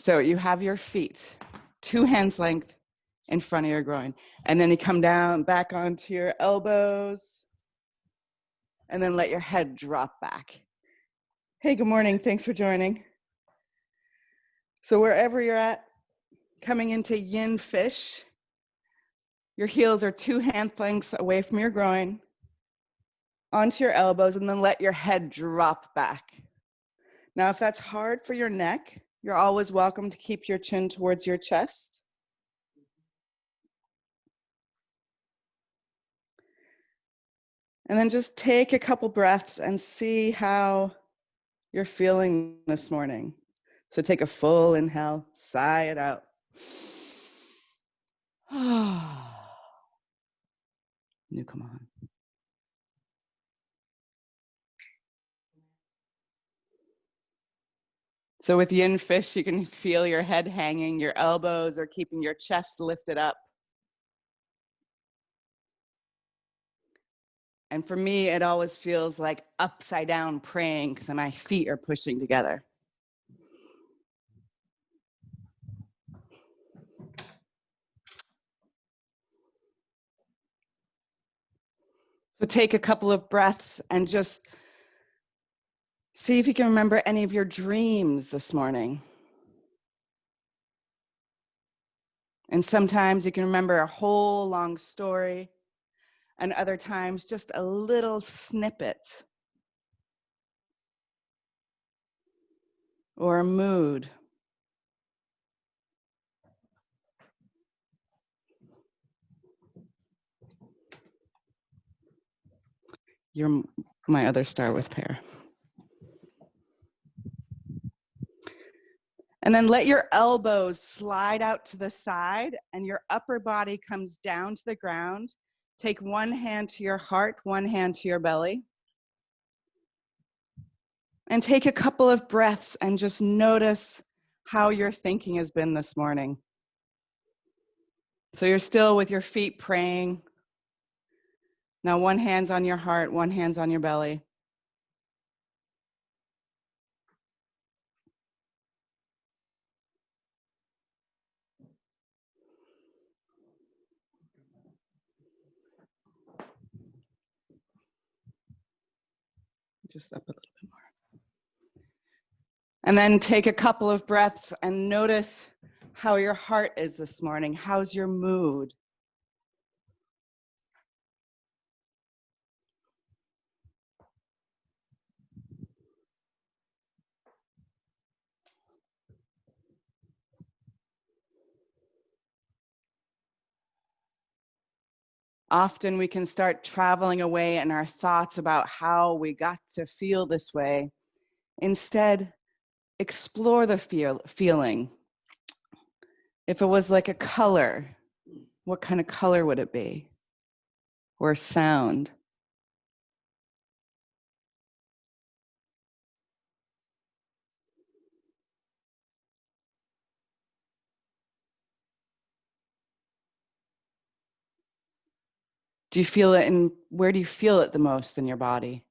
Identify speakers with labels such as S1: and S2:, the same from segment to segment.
S1: So you have your feet 2 hands length in front of your groin. And then you come down back onto your elbows. And then let your head drop back. Hey, good morning. Thanks for joining. So wherever you're at, coming into yin fish, your heels are 2 hand lengths away from your groin, onto your elbows, and then let your head drop back. Now, if that's hard for your neck, you're always welcome to keep your chin towards your chest. And then just take a couple breaths and see how you're feeling this morning. So take a full inhale, sigh it out. New, come on. So with yin fish, you can feel your head hanging, your elbows are keeping your chest lifted up. And for me, it always feels like upside down praying because my feet are pushing together. So take a couple of breaths and just see if you can remember any of your dreams this morning. And sometimes you can remember a whole long story, and other times just a little snippet or a mood. You're my other star with pair. And then let your elbows slide out to the side and your upper body comes down to the ground. Take one hand to your heart, one hand to your belly. And take a couple of breaths and just notice how your thinking has been this morning. So you're still with your feet praying. Now one hand's on your heart, one hand's on your belly. Just up a little bit more. And then take a couple of breaths and notice how your heart is this morning. How's your mood? Often we can start traveling away in our thoughts about how we got to feel this way. Instead, explore the feeling. If it was like a color, what kind of color would it be? Or sound? Do you feel it in, where do you feel it the most in your body?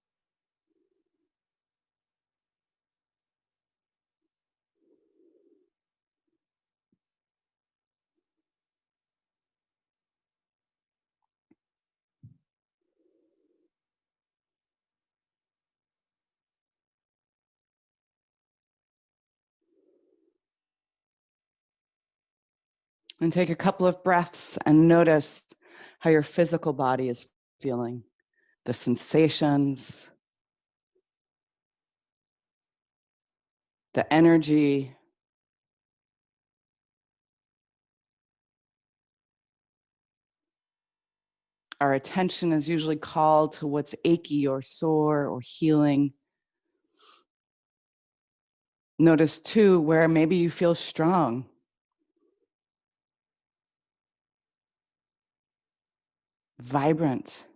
S1: And take a couple of breaths and notice how your physical body is feeling, the sensations, the energy. Our attention is usually called to what's achy or sore or healing. Notice too where maybe you feel strong. Vibrant.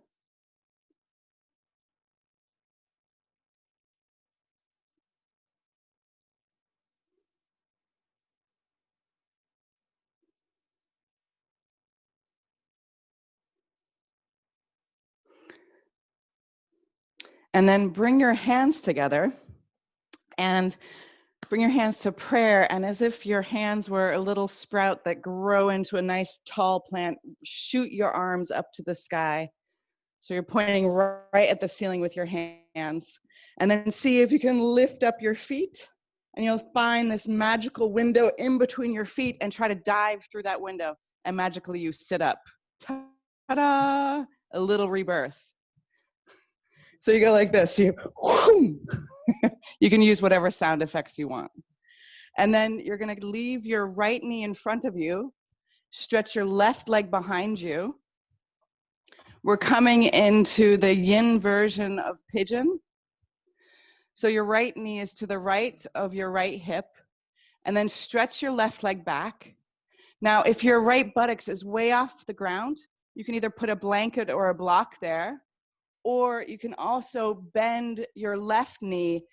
S1: And then bring your hands together and Bring your hands to prayer, and as if your hands were a little sprout that grow into a nice tall plant, shoot your arms up to the sky. So you're pointing right at the ceiling with your hands. And then see if you can lift up your feet, and you'll find this magical window in between your feet, and try to dive through that window. And magically you sit up. Ta-da! A little rebirth. So you go like this. You can use whatever sound effects you want. And then you're going to leave your right knee in front of you. Stretch your left leg behind you. We're coming into the yin version of pigeon. So your right knee is to the right of your right hip. And then stretch your left leg back. Now, if your right buttocks is way off the ground, you can either put a blanket or a block there, or you can also bend your left knee,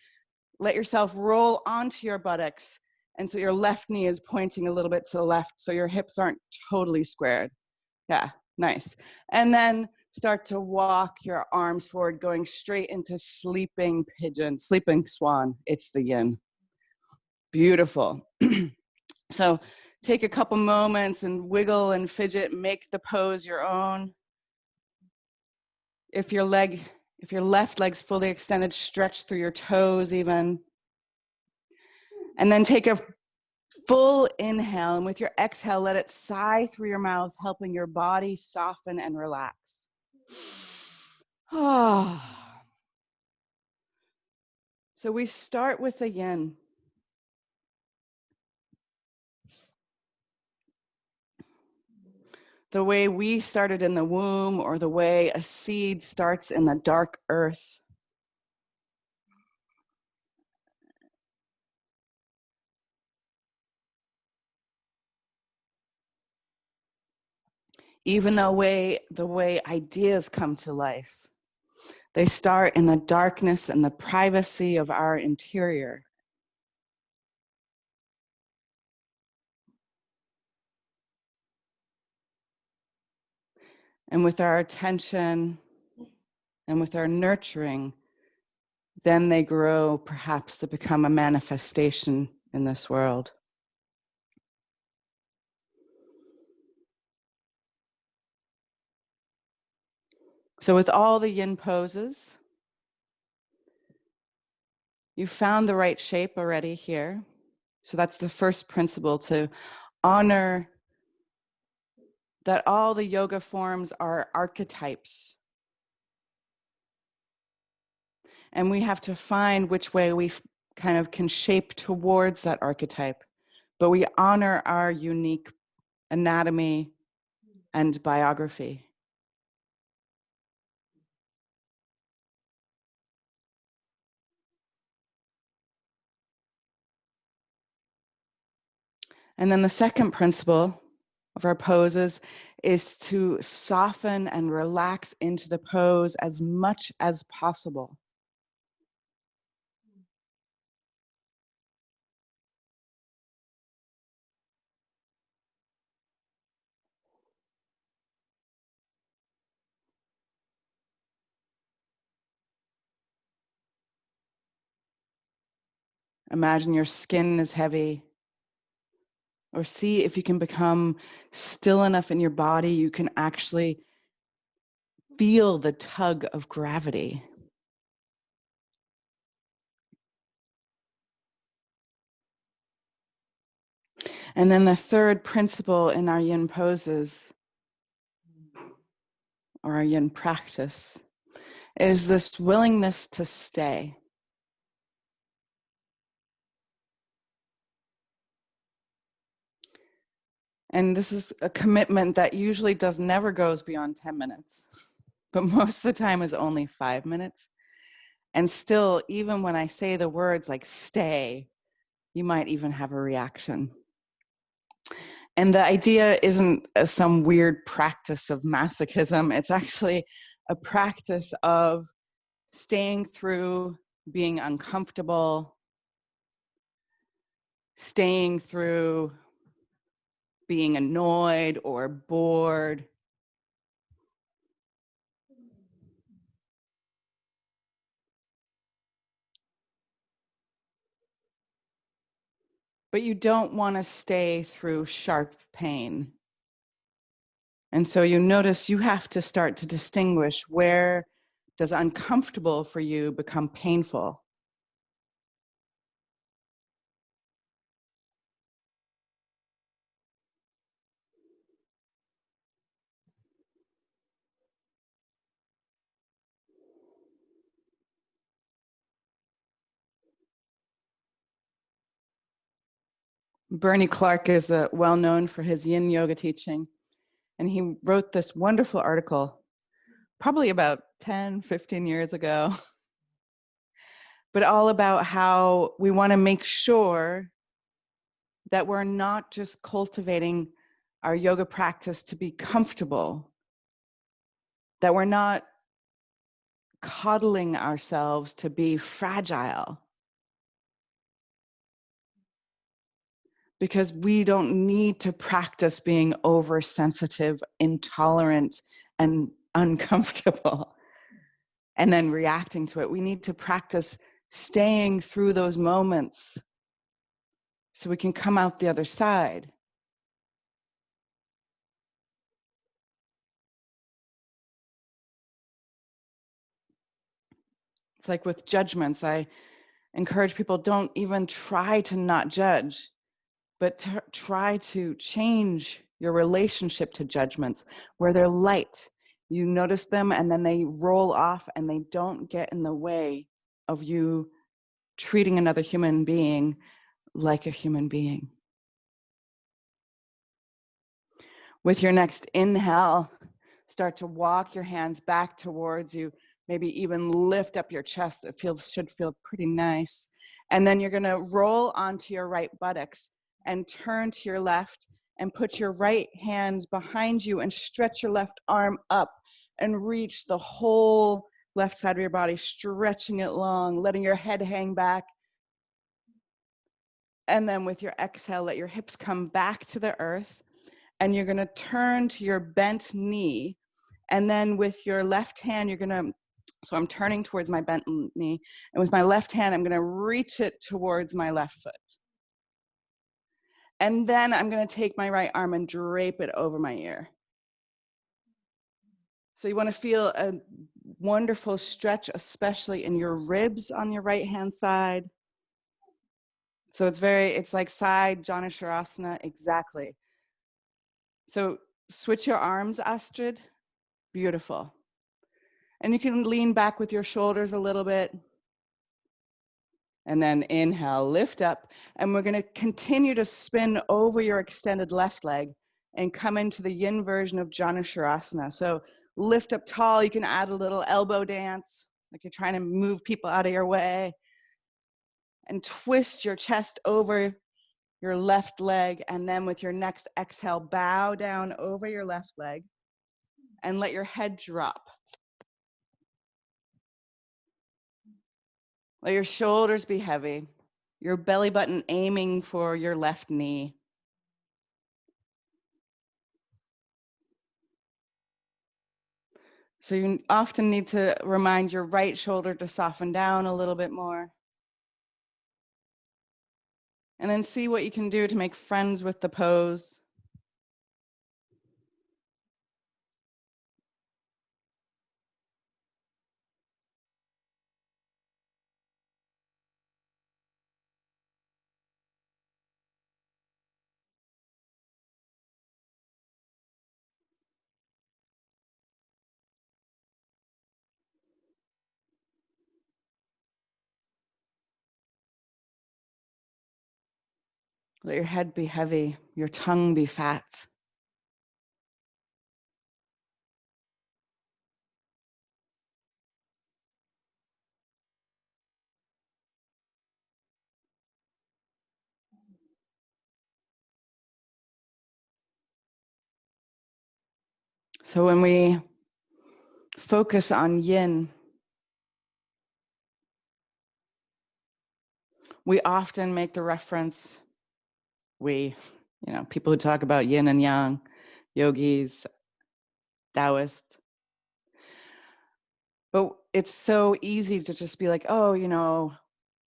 S1: let yourself roll onto your buttocks, and so your left knee is pointing a little bit to the left, so your hips aren't totally squared. Yeah, nice. And then start to walk your arms forward, going straight into sleeping pigeon, sleeping swan. It's the yin. Beautiful. So take a couple moments and wiggle and fidget, make the pose your own. If your left leg's fully extended, stretch through your toes even. And then take a full inhale, and with your exhale, let it sigh through your mouth, helping your body soften and relax. So we start with the yin. The way we started in the womb, or the way a seed starts in the dark earth. Even the way ideas come to life. They start in the darkness and the privacy of our interior. And with our attention and with our nurturing, then they grow perhaps to become a manifestation in this world. So with all the yin poses, you found the right shape already here. So that's the first principle, to honor that all the yoga forms are archetypes. And we have to find which way we kind of can shape towards that archetype. But we honor our unique anatomy and biography. And then the second principle of our poses is to soften and relax into the pose as much as possible. Imagine your skin is heavy. Or see if you can become still enough in your body, you can actually feel the tug of gravity. And then the third principle in our yin poses, or our yin practice, is this willingness to stay. And this is a commitment that usually never goes beyond 10 minutes, but most of the time is only 5 minutes. And still, even when I say the words like stay, you might even have a reaction. And the idea isn't some weird practice of masochism. It's actually a practice of staying through being uncomfortable, staying through being annoyed or bored. but you don't want to stay through sharp pain. And so you notice you have to start to distinguish, where does uncomfortable for you become painful? Bernie Clark is well known for his yin yoga teaching. And he wrote this wonderful article, probably about 10, 15 years ago, but all about how we want to make sure that we're not just cultivating our yoga practice to be comfortable, that we're not coddling ourselves to be fragile, because we don't need to practice being oversensitive, intolerant, and uncomfortable and then reacting to it. We need to practice staying through those moments so we can come out the other side. It's like with judgments, I encourage people, don't even try to not judge, but try to change your relationship to judgments where they're light. You notice them and then they roll off and they don't get in the way of you treating another human being like a human being. With your next inhale, start to walk your hands back towards you, maybe even lift up your chest. It should feel pretty nice. And then you're gonna roll onto your right buttocks and turn to your left and put your right hands behind you and stretch your left arm up and reach the whole left side of your body, stretching it long, letting your head hang back. And then with your exhale, let your hips come back to the earth. And you're gonna turn to your bent knee. And then with your left hand, you're gonna, so I'm turning towards my bent knee. And with my left hand, I'm gonna reach it towards my left foot. And then I'm gonna take my right arm and drape it over my ear. So you wanna feel a wonderful stretch, especially in your ribs on your right hand side. So it's like side Janusharasana, exactly. So switch your arms, Astrid. Beautiful. And you can lean back with your shoulders a little bit. And then inhale, lift up. And we're gonna continue to spin over your extended left leg and come into the yin version of Janusharasana. So lift up tall. You can add a little elbow dance, like you're trying to move people out of your way. And twist your chest over your left leg. And then with your next exhale, bow down over your left leg and let your head drop. Let your shoulders be heavy, your belly button aiming for your left knee. So you often need to remind your right shoulder to soften down a little bit more. And then see what you can do to make friends with the pose. Let your head be heavy, your tongue be fat. So when we focus on yin, we often make the reference, people who talk about yin and yang, yogis, Taoists. But it's so easy to just be like, oh,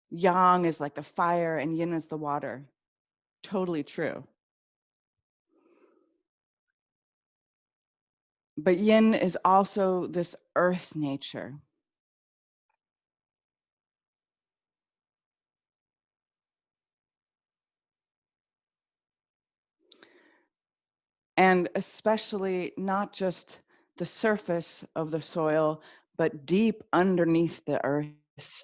S1: yang is like the fire and yin is the water. totally true. But yin is also this earth nature. And especially not just the surface of the soil, but deep underneath the earth.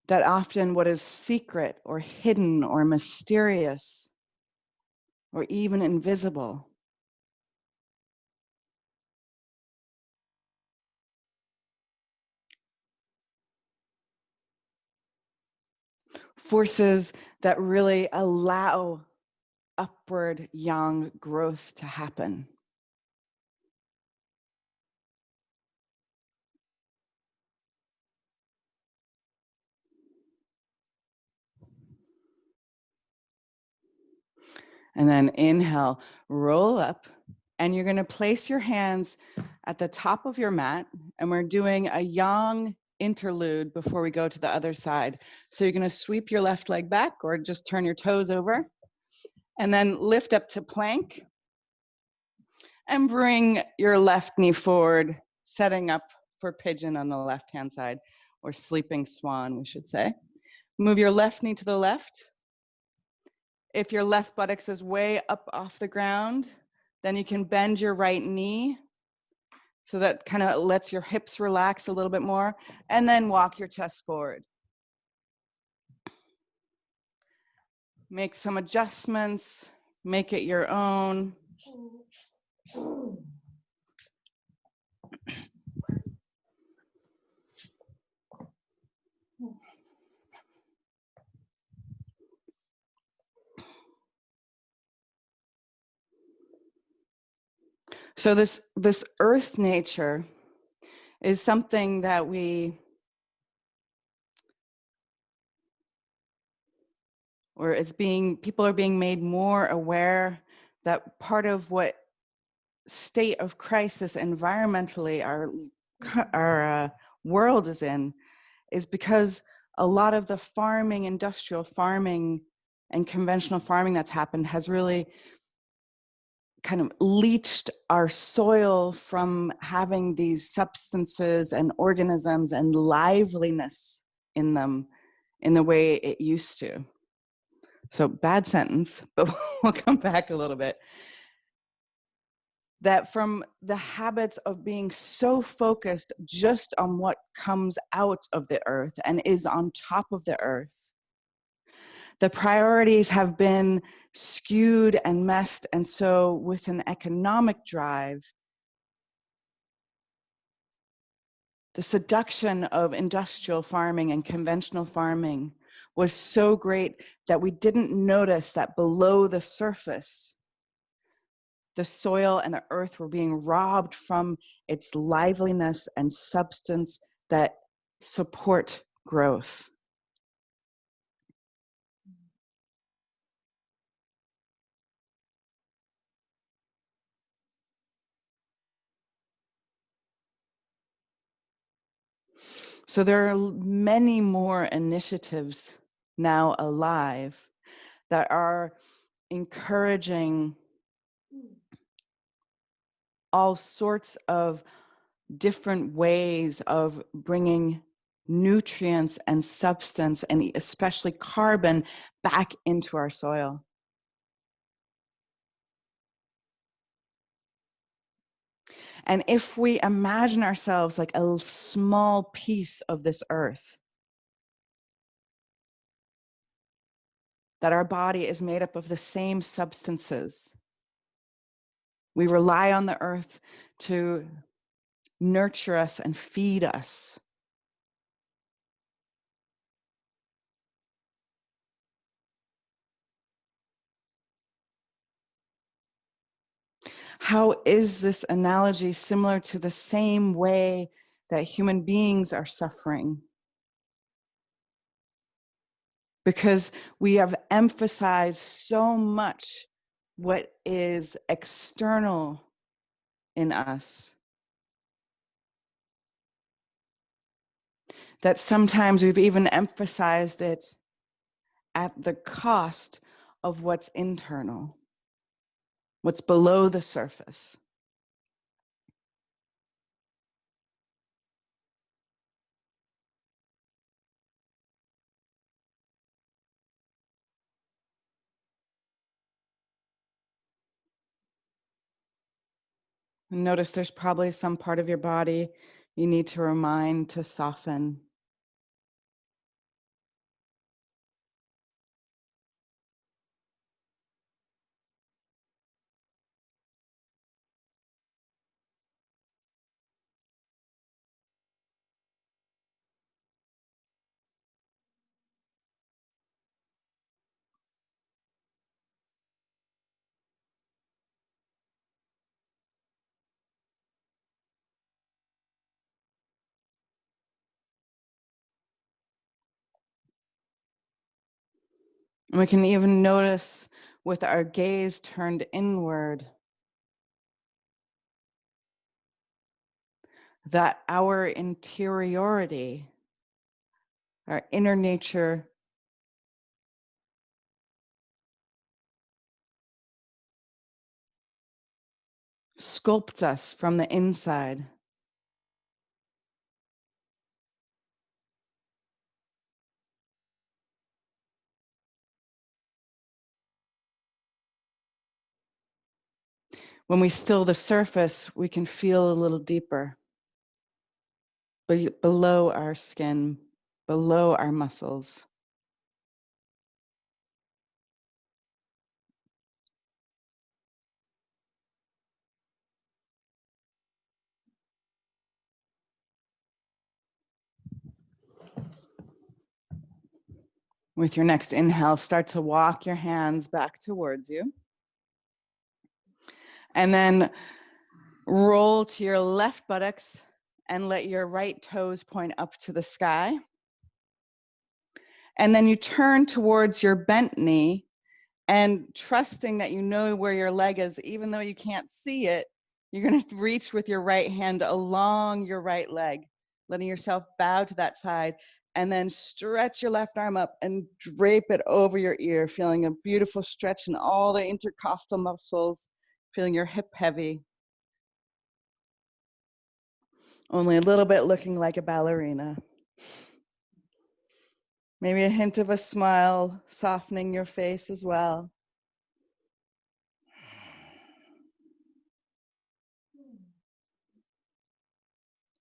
S1: That often what is secret or hidden or mysterious or even invisible forces that really allow upward yang growth to happen. And then inhale, roll up, and you're going to place your hands at the top of your mat, and we're doing a yang interlude before we go to the other side. So you're going to sweep your left leg back or just turn your toes over, and then lift up to plank and bring your left knee forward, setting up for pigeon on the left-hand side, or sleeping swan, we should say. Move your left knee to the left. If your left buttocks is way up off the ground, then you can bend your right knee. So that kind of lets your hips relax a little bit more, and then walk your chest forward. Make some adjustments, make it your own. So this earth nature is something that people are being made more aware that part of what state of crisis environmentally our world is in is because a lot of the farming, industrial farming and conventional farming that's happened has really kind of leached our soil from having these substances and organisms and liveliness in them in the way it used to. So bad sentence, but we'll come back a little bit. That from the habits of being so focused just on what comes out of the earth and is on top of the earth, the priorities have been skewed and messed. And so with an economic drive, the seduction of industrial farming and conventional farming was so great that we didn't notice that below the surface, the soil and the earth were being robbed from its liveliness and substance that support growth. So there are many more initiatives now alive that are encouraging all sorts of different ways of bringing nutrients and substance, and especially carbon, back into our soil. And if we imagine ourselves like a small piece of this earth, that our body is made up of the same substances, we rely on the earth to nurture us and feed us. How is this analogy similar to the same way that human beings are suffering? because we have emphasized so much what is external in us that sometimes we've even emphasized it at the cost of what's internal, what's below the surface. And notice there's probably some part of your body you need to remind to soften. And we can even notice with our gaze turned inward that our interiority, our inner nature, sculpts us from the inside. When we still the surface, we can feel a little deeper, below our skin, below our muscles. With your next inhale, start to walk your hands back towards you. And then roll to your left buttocks and let your right toes point up to the sky. And then you turn towards your bent knee and trusting that you know where your leg is, even though you can't see it, you're going to reach with your right hand along your right leg, letting yourself bow to that side, and then stretch your left arm up and drape it over your ear, feeling a beautiful stretch in all the intercostal muscles, feeling your hip heavy. Only a little bit looking like a ballerina. Maybe a hint of a smile, softening your face as well.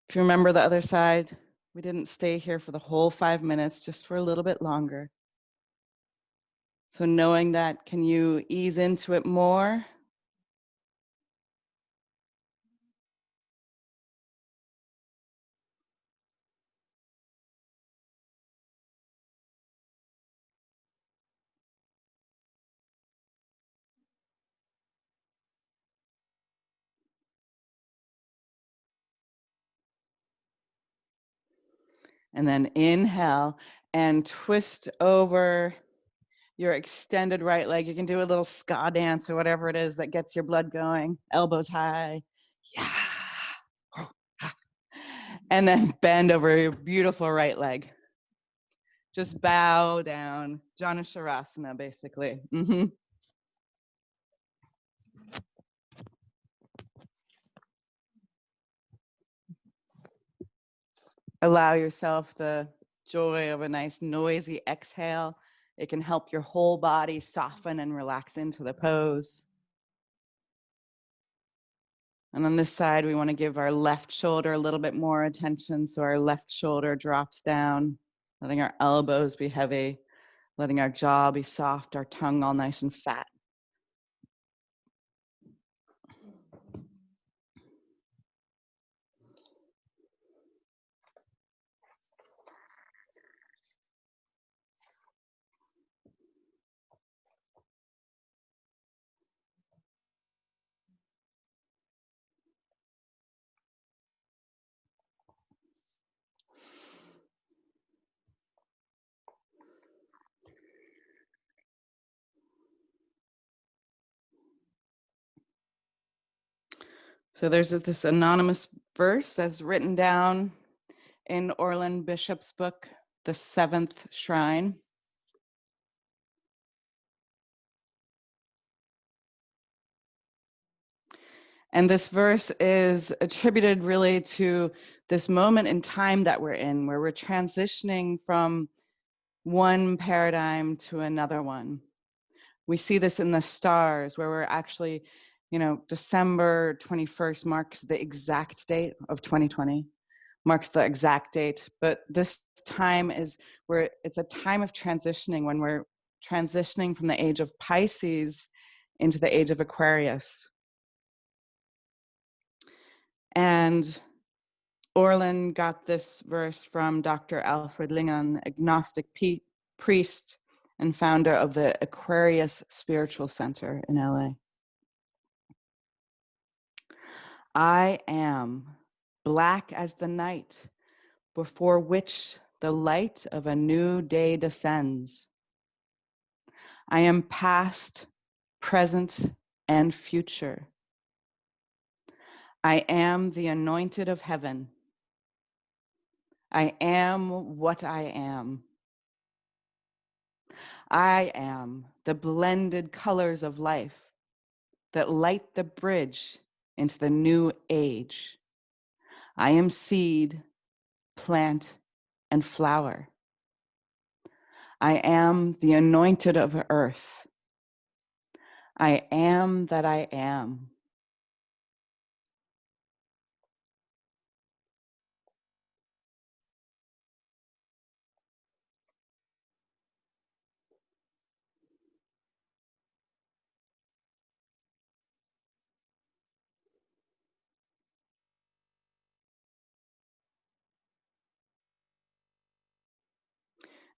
S1: If you remember the other side, we didn't stay here for the whole 5 minutes, just for a little bit longer. So knowing that, can you ease into it more? And then inhale and twist over your extended right leg. You can do a little ska dance or whatever it is that gets your blood going. Elbows high. Yeah. And then bend over your beautiful right leg. Just bow down. Janusharasana, basically. Allow yourself the joy of a nice noisy exhale. It can help your whole body soften and relax into the pose. And on this side, we want to give our left shoulder a little bit more attention. So our left shoulder drops down, letting our elbows be heavy, letting our jaw be soft, our tongue all nice and fat. So there's this anonymous verse that's written down in Orland Bishop's book, The Seventh Shrine. And this verse is attributed really to this moment in time that we're in, where we're transitioning from one paradigm to another one. We see this in the stars, where we're actually, December 21st marks the exact date of 2020, marks the exact date. But this time is where it's a time of transitioning, when we're transitioning from the age of Pisces into the age of Aquarius. And Orland got this verse from Dr. Alfred Lingon, agnostic priest and founder of the Aquarius Spiritual Center in LA. I am black as the night before which the light of a new day descends. I am past, present, and future. I am the anointed of heaven. I am what I am. I am the blended colors of life that light the bridge into the new age. I am seed, plant, and flower. I am the anointed of earth. I am that I am.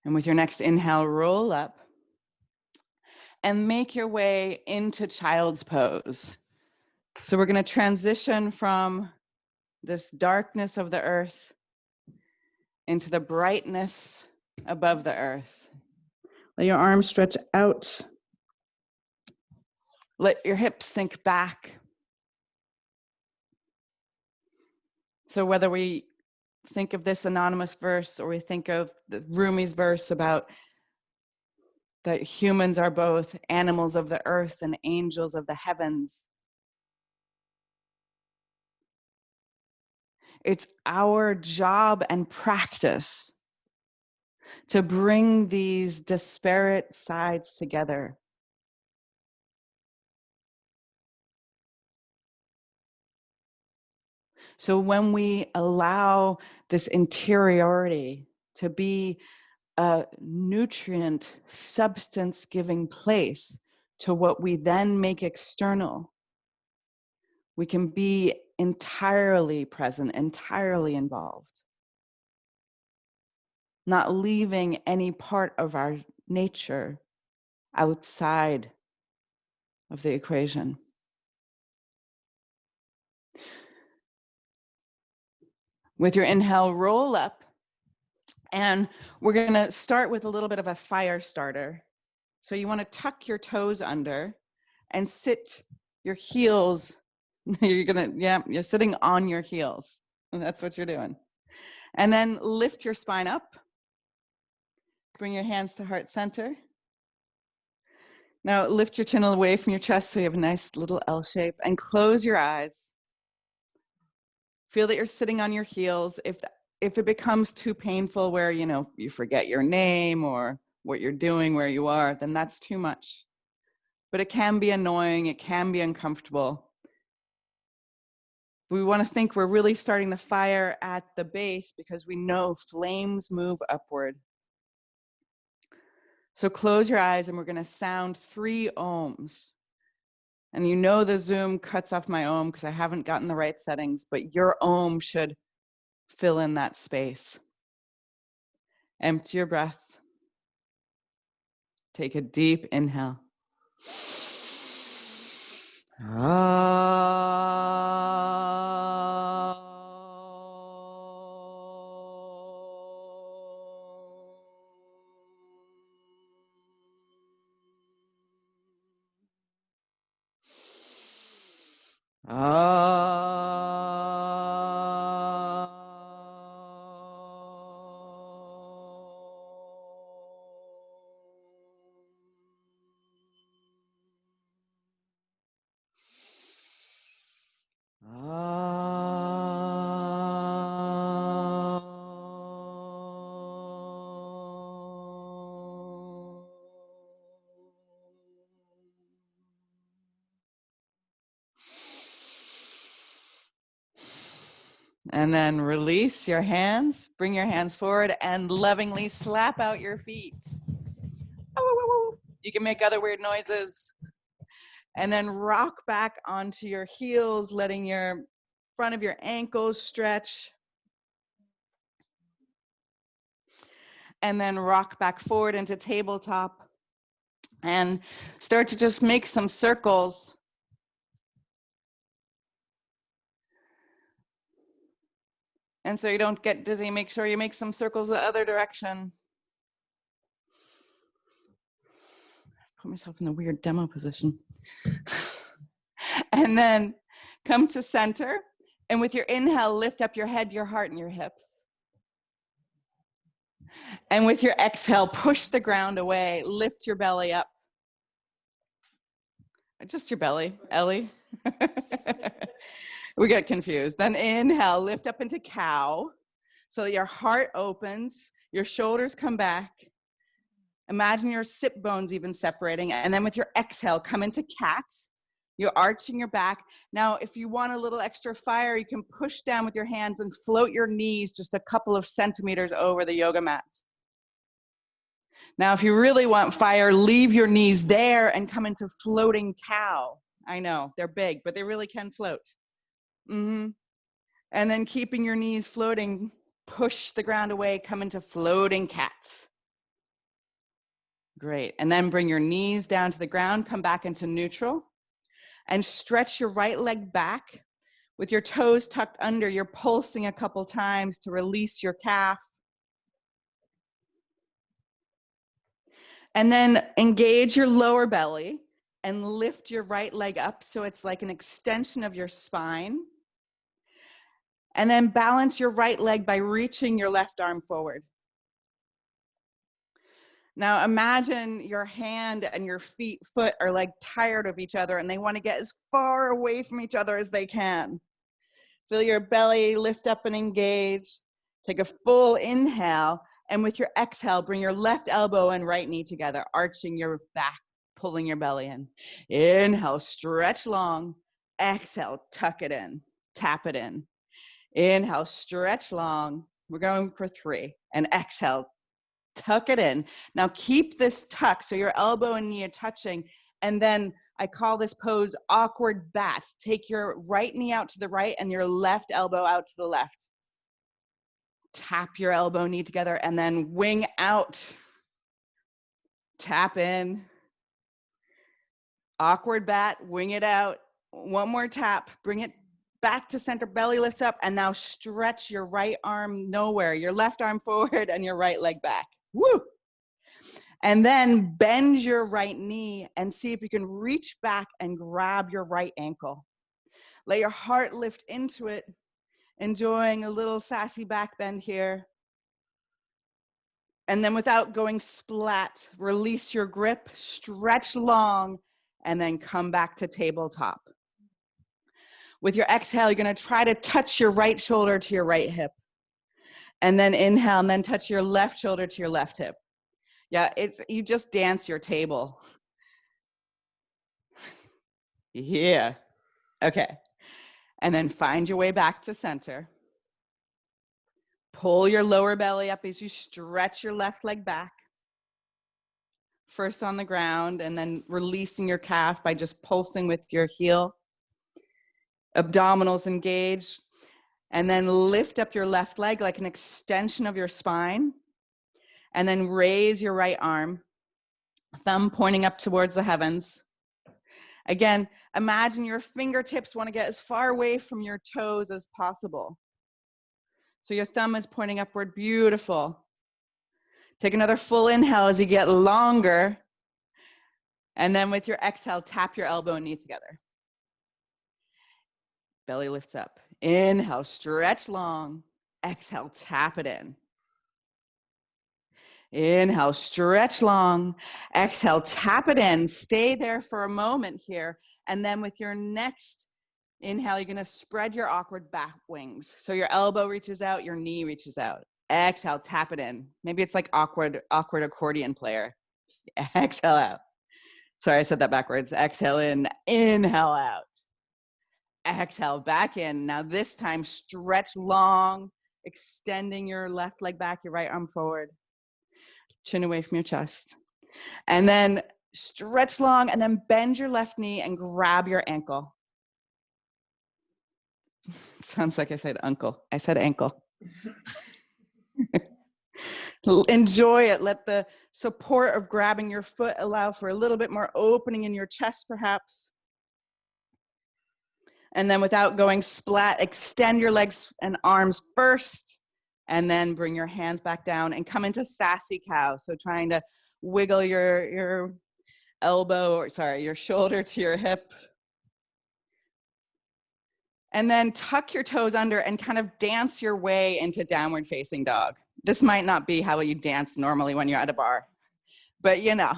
S1: And with your next inhale, roll up and make your way into child's pose. So we're going to transition from this darkness of the earth into the brightness above the earth. Let your arms stretch out. Let your hips sink back. So whether we think of this anonymous verse or we think of the Rumi's verse about that humans are both animals of the earth and angels of the heavens, it's our job and practice to bring these disparate sides together. So when we allow this interiority to be a nutrient, substance-giving place to what we then make external, we can be entirely present, entirely involved, not leaving any part of our nature outside of the equation. With your inhale, roll up. And we're going to start with a little bit of a fire starter. So you want to tuck your toes under and sit your heels. You're sitting on your heels. And that's what you're doing. And then lift your spine up. Bring your hands to heart center. Now lift your chin away from your chest so you have a nice little L shape, and close your eyes. Feel that you're sitting on your heels. If it becomes too painful where you forget your name or what you're doing, where you are, then that's too much. But it can be annoying, it can be uncomfortable. We want to think we're really starting the fire at the base because we know flames move upward. So close your eyes and we're going to sound 3 ohms. And the Zoom cuts off my ohm because I haven't gotten the right settings, but your ohm should fill in that space. Empty your breath. Take a deep inhale. And then release your hands, bring your hands forward and lovingly slap out your feet. You can make other weird noises. And then rock back onto your heels, letting your front of your ankles stretch. And then rock back forward into tabletop and start to just make some circles. And so you don't get dizzy, make sure you make some circles the other direction. Put myself in a weird demo position. And then come to center. And with your inhale, lift up your head, your heart, and your hips. And with your exhale, push the ground away, lift your belly up. Just your belly, Ellie. We get confused. Then inhale, lift up into cow so that your heart opens, your shoulders come back. Imagine your sit bones even separating. And then with your exhale, come into cat. You're arching your back. Now, if you want a little extra fire, you can push down with your hands and float your knees just a couple of centimeters over the yoga mat. Now, if you really want fire, leave your knees there and come into floating cow. I know, they're big, but they really can float. And then keeping your knees floating, push the ground away, come into floating cat. Great. And then bring your knees down to the ground, come back into neutral, and stretch your right leg back with your toes tucked under. You're pulsing a couple times to release your calf. And then engage your lower belly and lift your right leg up so it's like an extension of your spine. And then balance your right leg by reaching your left arm forward. Now imagine your hand and your foot are like tired of each other and they want to get as far away from each other as they can. Feel your belly lift up and engage. Take a full inhale, and with your exhale, bring your left elbow and right knee together, arching your back, pulling your belly in. Inhale, stretch long. Exhale, tuck it in, tap it in. Inhale, stretch long. We're going for 3. And exhale, tuck it in. Now keep this tuck so your elbow and knee are touching. And then I call this pose awkward bat. Take your right knee out to the right and your left elbow out to the left. Tap your elbow, knee together, and then wing out. Tap in. Awkward bat, wing it out. One more tap, bring it back to center, belly lifts up, and now stretch your right arm nowhere, your left arm forward and your right leg back. Woo! And then bend your right knee and see if you can reach back and grab your right ankle. Let your heart lift into it, enjoying a little sassy back bend here. And then without going splat, release your grip, stretch long, and then come back to tabletop. With your exhale, you're gonna try to touch your right shoulder to your right hip. And then inhale, and then touch your left shoulder to your left hip. Yeah, you just dance your table. Yeah, okay. And then find your way back to center. Pull your lower belly up as you stretch your left leg back. First on the ground, and then releasing your calf by just pulsing with your heel. Abdominals engaged. And then lift up your left leg like an extension of your spine. And then raise your right arm, thumb pointing up towards the heavens. Again, imagine your fingertips want to get as far away from your toes as possible. So your thumb is pointing upward, beautiful. Take another full inhale as you get longer. And then with your exhale, tap your elbow and knee together. Belly lifts up. Inhale, stretch long. Exhale, tap it in. Inhale, stretch long. Exhale, tap it in. Stay there for a moment here. And then with your next inhale, you're going to spread your awkward back wings. So your elbow reaches out, your knee reaches out. Exhale, tap it in. Maybe it's like awkward accordion player. Exhale out. Sorry, I said that backwards. Exhale in, inhale out. Exhale, back in. Now this time, stretch long, extending your left leg back, your right arm forward. Chin away from your chest. And then stretch long, and then bend your left knee and grab your ankle. Sounds like I said uncle. I said ankle. Enjoy it. Let the support of grabbing your foot allow for a little bit more opening in your chest, perhaps. And then without going splat, extend your legs and arms first, and then bring your hands back down and come into Sassy Cow. So trying to wiggle your elbow, or sorry, your shoulder to your hip. And then tuck your toes under and kind of dance your way into downward facing dog. This might not be how you dance normally when you're at a bar, but you know,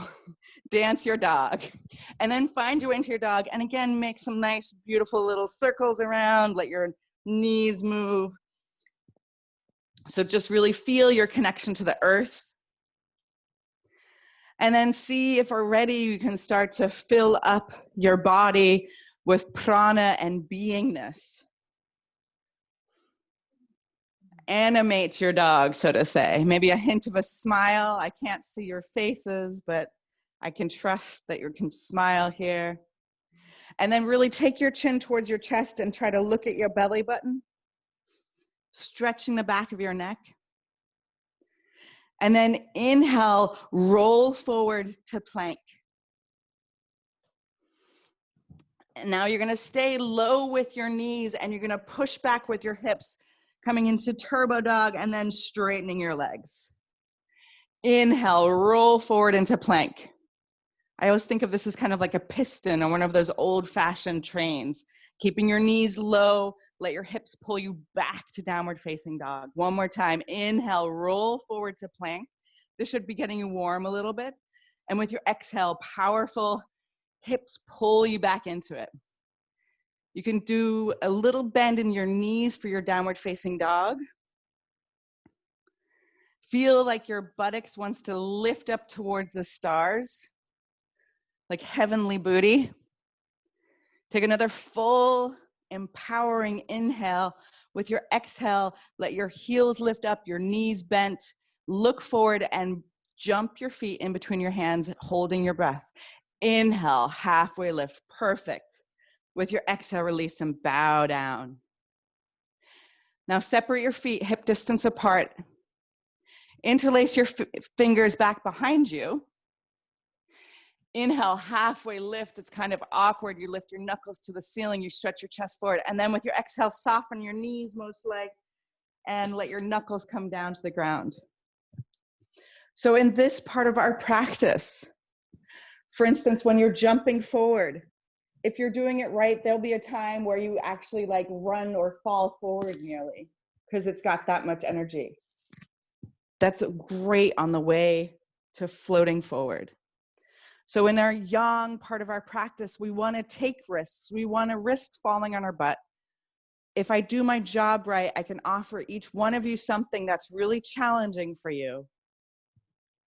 S1: dance your dog. And then find your way into your dog. And again, make some nice, beautiful little circles around. Let your knees move. So just really feel your connection to the earth. And then see if already you can start to fill up your body with prana and beingness. Animate your dog, so to say. Maybe a hint of a smile. I can't see your faces, but I can trust that you can smile here. And then really take your chin towards your chest and try to look at your belly button, stretching the back of your neck. And then inhale, roll forward to plank. And now you're gonna stay low with your knees and you're gonna push back with your hips, coming into turbo dog and then straightening your legs. Inhale, roll forward into plank. I always think of this as kind of like a piston on one of those old-fashioned trains. Keeping your knees low, let your hips pull you back to downward facing dog. One more time, inhale, roll forward to plank. This should be getting you warm a little bit. And with your exhale, powerful hips pull you back into it. You can do a little bend in your knees for your downward facing dog. Feel like your buttocks wants to lift up towards the stars, like heavenly booty. Take another full, empowering inhale. With your exhale, let your heels lift up, your knees bent. Look forward and jump your feet in between your hands, holding your breath. Inhale, halfway lift, perfect. With your exhale, release and bow down. Now separate your feet hip distance apart. Interlace your fingers back behind you. Inhale, halfway lift. It's kind of awkward. You lift your knuckles to the ceiling. You stretch your chest forward. And then with your exhale, soften your knees most leg and let your knuckles come down to the ground. So in this part of our practice, for instance, when you're jumping forward, if you're doing it right, there'll be a time where you actually like run or fall forward nearly because it's got that much energy. That's great on the way to floating forward. So in our yang part of our practice, we want to take risks. We want to risk falling on our butt. If I do my job right, I can offer each one of you something that's really challenging for you.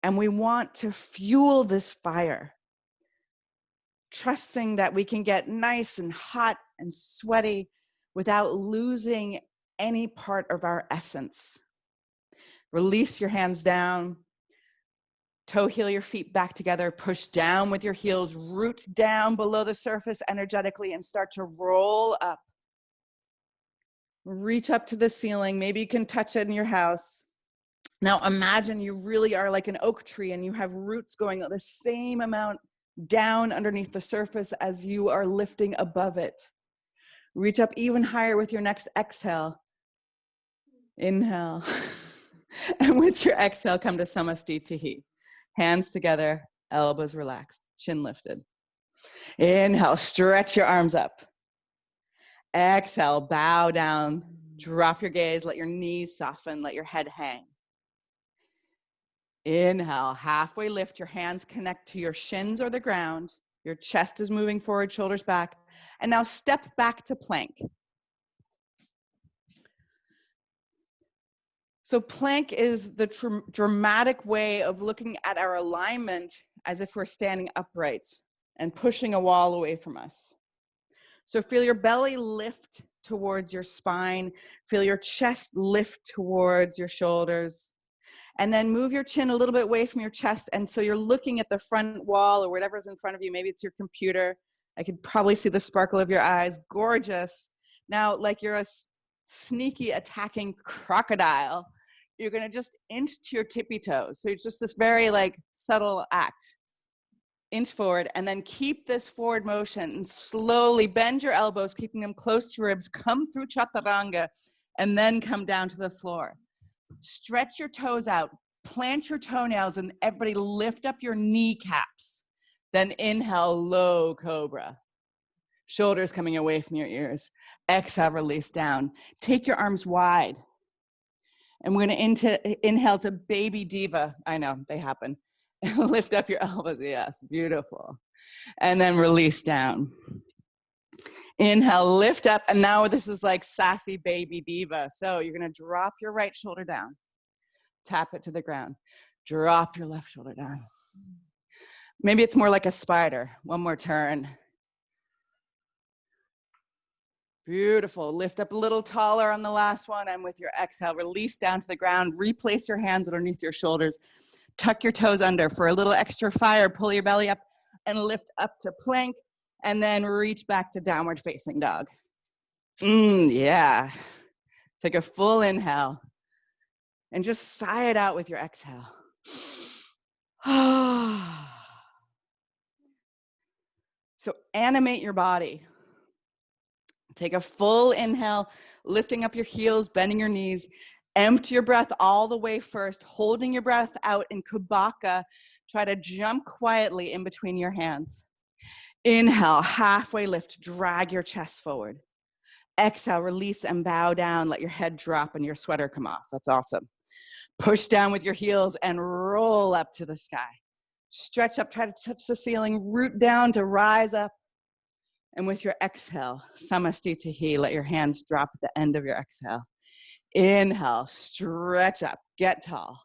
S1: And we want to fuel this fire, trusting that we can get nice and hot and sweaty without losing any part of our essence. Release your hands down. Toe heel your feet back together, push down with your heels, root down below the surface energetically and start to roll up. Reach up to the ceiling. Maybe you can touch it in your house. Now imagine you really are like an oak tree and you have roots going the same amount down underneath the surface as you are lifting above it. Reach up even higher with your next exhale. Inhale. And with your exhale, come to Samastitihi. Hands together, elbows relaxed, chin lifted. Inhale, stretch your arms up. Exhale, bow down, drop your gaze, let your knees soften, let your head hang. Inhale, halfway lift, your hands connect to your shins or the ground. Your chest is moving forward, shoulders back. And now step back to plank. So plank is the dramatic way of looking at our alignment as if we're standing upright and pushing a wall away from us. So feel your belly lift towards your spine. Feel your chest lift towards your shoulders. And then move your chin a little bit away from your chest. And so you're looking at the front wall or whatever's in front of you. Maybe it's your computer. I could probably see the sparkle of your eyes. Gorgeous. Now, like you're a sneaky attacking crocodile, you're going to just inch to your tippy toes. So it's just this very like subtle act. Inch forward, and then keep this forward motion and slowly bend your elbows, keeping them close to your ribs. Come through Chaturanga and then come down to the floor. Stretch your toes out, plant your toenails, and everybody lift up your kneecaps. Then inhale, low cobra. Shoulders coming away from your ears. Exhale, release down. Take your arms wide. And we're going to inhale to baby diva. I know, they happen. Lift up your elbows, yes, beautiful. And then release down. Inhale, lift up, and now this is like sassy baby diva. So you're gonna drop your right shoulder down, tap it to the ground, drop your left shoulder down. Maybe it's more like a spider. One more turn. Beautiful. Lift up a little taller on the last one, and with your exhale, release down to the ground. Replace your hands underneath your shoulders. Tuck your toes under for a little extra fire. Pull your belly up and lift up to plank, and then reach back to downward facing dog. Yeah. Take a full inhale and just sigh it out with your exhale. So animate your body. Take a full inhale, lifting up your heels, bending your knees. Empty your breath all the way first, holding your breath out in Kubaka. Try to jump quietly in between your hands. Inhale, halfway lift, drag your chest forward. Exhale, release and bow down. Let your head drop and your sweater come off. That's awesome. Push down with your heels and roll up to the sky. Stretch up, try to touch the ceiling, root down to rise up. And with your exhale, Samastitihi, let your hands drop at the end of your exhale. Inhale, stretch up, get tall.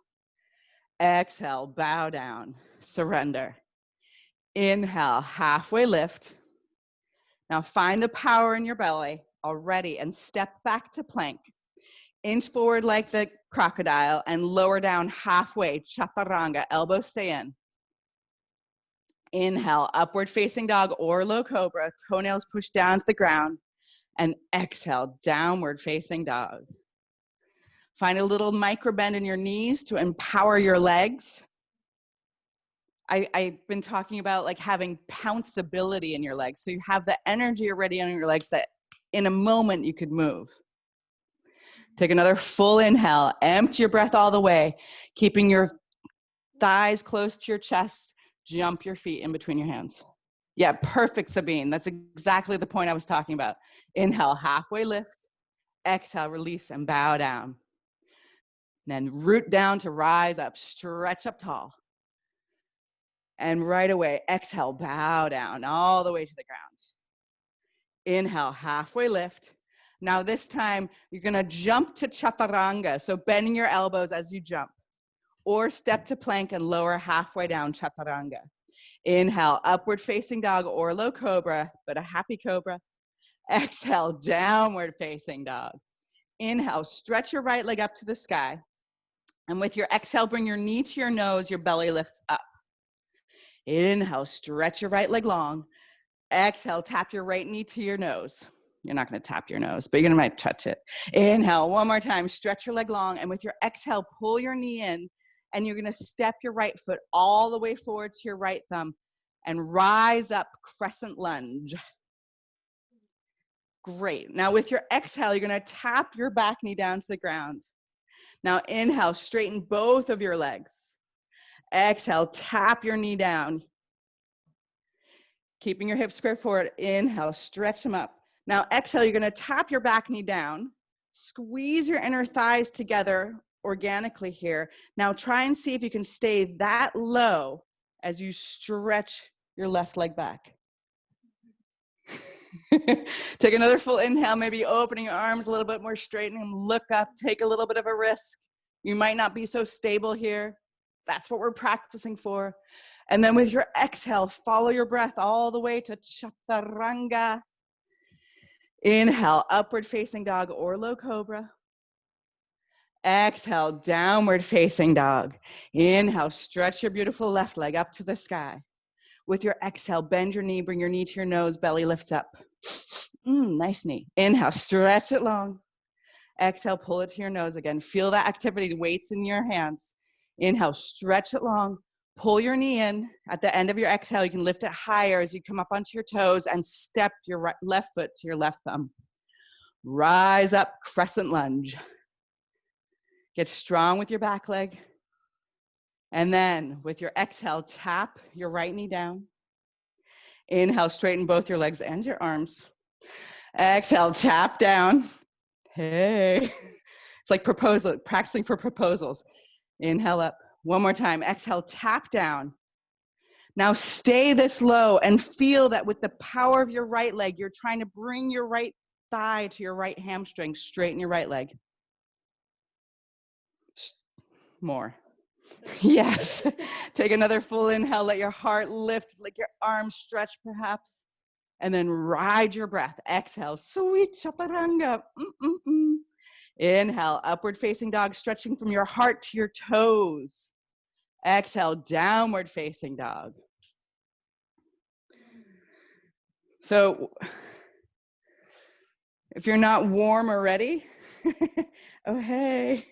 S1: Exhale, bow down, surrender. Inhale, halfway lift. Now find the power in your belly already and step back to plank. Inch forward like the crocodile and lower down halfway, Chaturanga, elbows stay in. Inhale, upward facing dog or low cobra, toenails push down to the ground, and exhale, downward facing dog. Find a little micro bend in your knees to empower your legs. I've been talking about like having pounceability in your legs. So you have the energy already on your legs that in a moment you could move. Take another full inhale, empty your breath all the way, keeping your thighs close to your chest, jump your feet in between your hands. Yeah, perfect, Sabine. That's exactly the point I was talking about. Inhale, halfway lift, exhale, release and bow down. Then root down to rise up, stretch up tall. And right away, exhale, bow down all the way to the ground. Inhale, halfway lift. Now this time, you're gonna jump to Chaturanga, so bending your elbows as you jump. Or step to plank and lower halfway down, Chaturanga. Inhale, upward facing dog or low cobra, but a happy cobra. Exhale, downward facing dog. Inhale, stretch your right leg up to the sky. And with your exhale, bring your knee to your nose, your belly lifts up. Inhale, stretch your right leg long. Exhale, tap your right knee to your nose. You're not gonna tap your nose, but you're gonna might touch it. Inhale, one more time, stretch your leg long. And with your exhale, pull your knee in and you're gonna step your right foot all the way forward to your right thumb and rise up, crescent lunge. Great. Now with your exhale, you're gonna tap your back knee down to the ground. Now inhale, straighten both of your legs. Exhale, tap your knee down. Keeping your hips square forward. Inhale, stretch them up. Now exhale, you're gonna tap your back knee down. Squeeze your inner thighs together organically here. Now try and see if you can stay that low as you stretch your left leg back. Take another full inhale, maybe opening your arms a little bit more, straightening them, look up, take a little bit of a risk. You might not be so stable here. That's what we're practicing for. And then with your exhale, follow your breath all the way to Chaturanga. Inhale, upward facing dog or low cobra. Exhale, downward facing dog. Inhale, stretch your beautiful left leg up to the sky. With your exhale, bend your knee, bring your knee to your nose, belly lifts up. Nice knee. Inhale, stretch it long. Exhale, pull it to your nose again. Feel that activity, weights in your hands. Inhale, stretch it long. Pull your knee in. At the end of your exhale, you can lift it higher as you come up onto your toes and step your left foot to your left thumb. Rise up, crescent lunge. Get strong with your back leg. And then with your exhale, tap your right knee down. Inhale, straighten both your legs and your arms. Exhale, tap down. Hey. It's like practicing for proposals. Inhale up. One more time. Exhale, tap down. Now stay this low and feel that with the power of your right leg, you're trying to bring your right thigh to your right hamstring. Straighten your right leg. More. Yes. Take another full inhale. Let your heart lift, like your arms stretch perhaps. And then ride your breath. Exhale, sweet chaturanga. Inhale, upward facing dog, stretching from your heart to your toes. Exhale, downward facing dog. So if you're not warm already, oh, hey.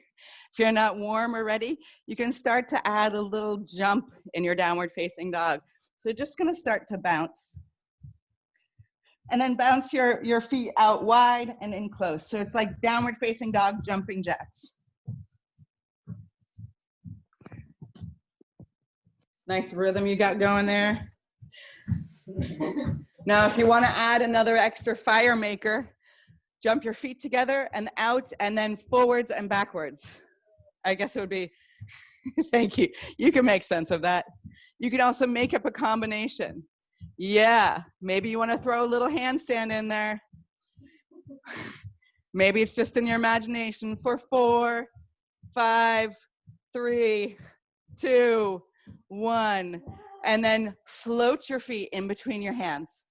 S1: If you're not warm or ready, you can start to add a little jump in your downward facing dog. So just gonna start to bounce. And then bounce your feet out wide and in close. So it's like downward facing dog, jumping jacks. Nice rhythm you got going there. Now, if you wanna add another extra fire maker, jump your feet together and out and then forwards and backwards. I guess it would be, thank you. You can make sense of that. You can also make up a combination. Yeah, maybe you want to throw a little handstand in there. Maybe it's just in your imagination for 4, 5, 3, 2, 1. And then float your feet in between your hands.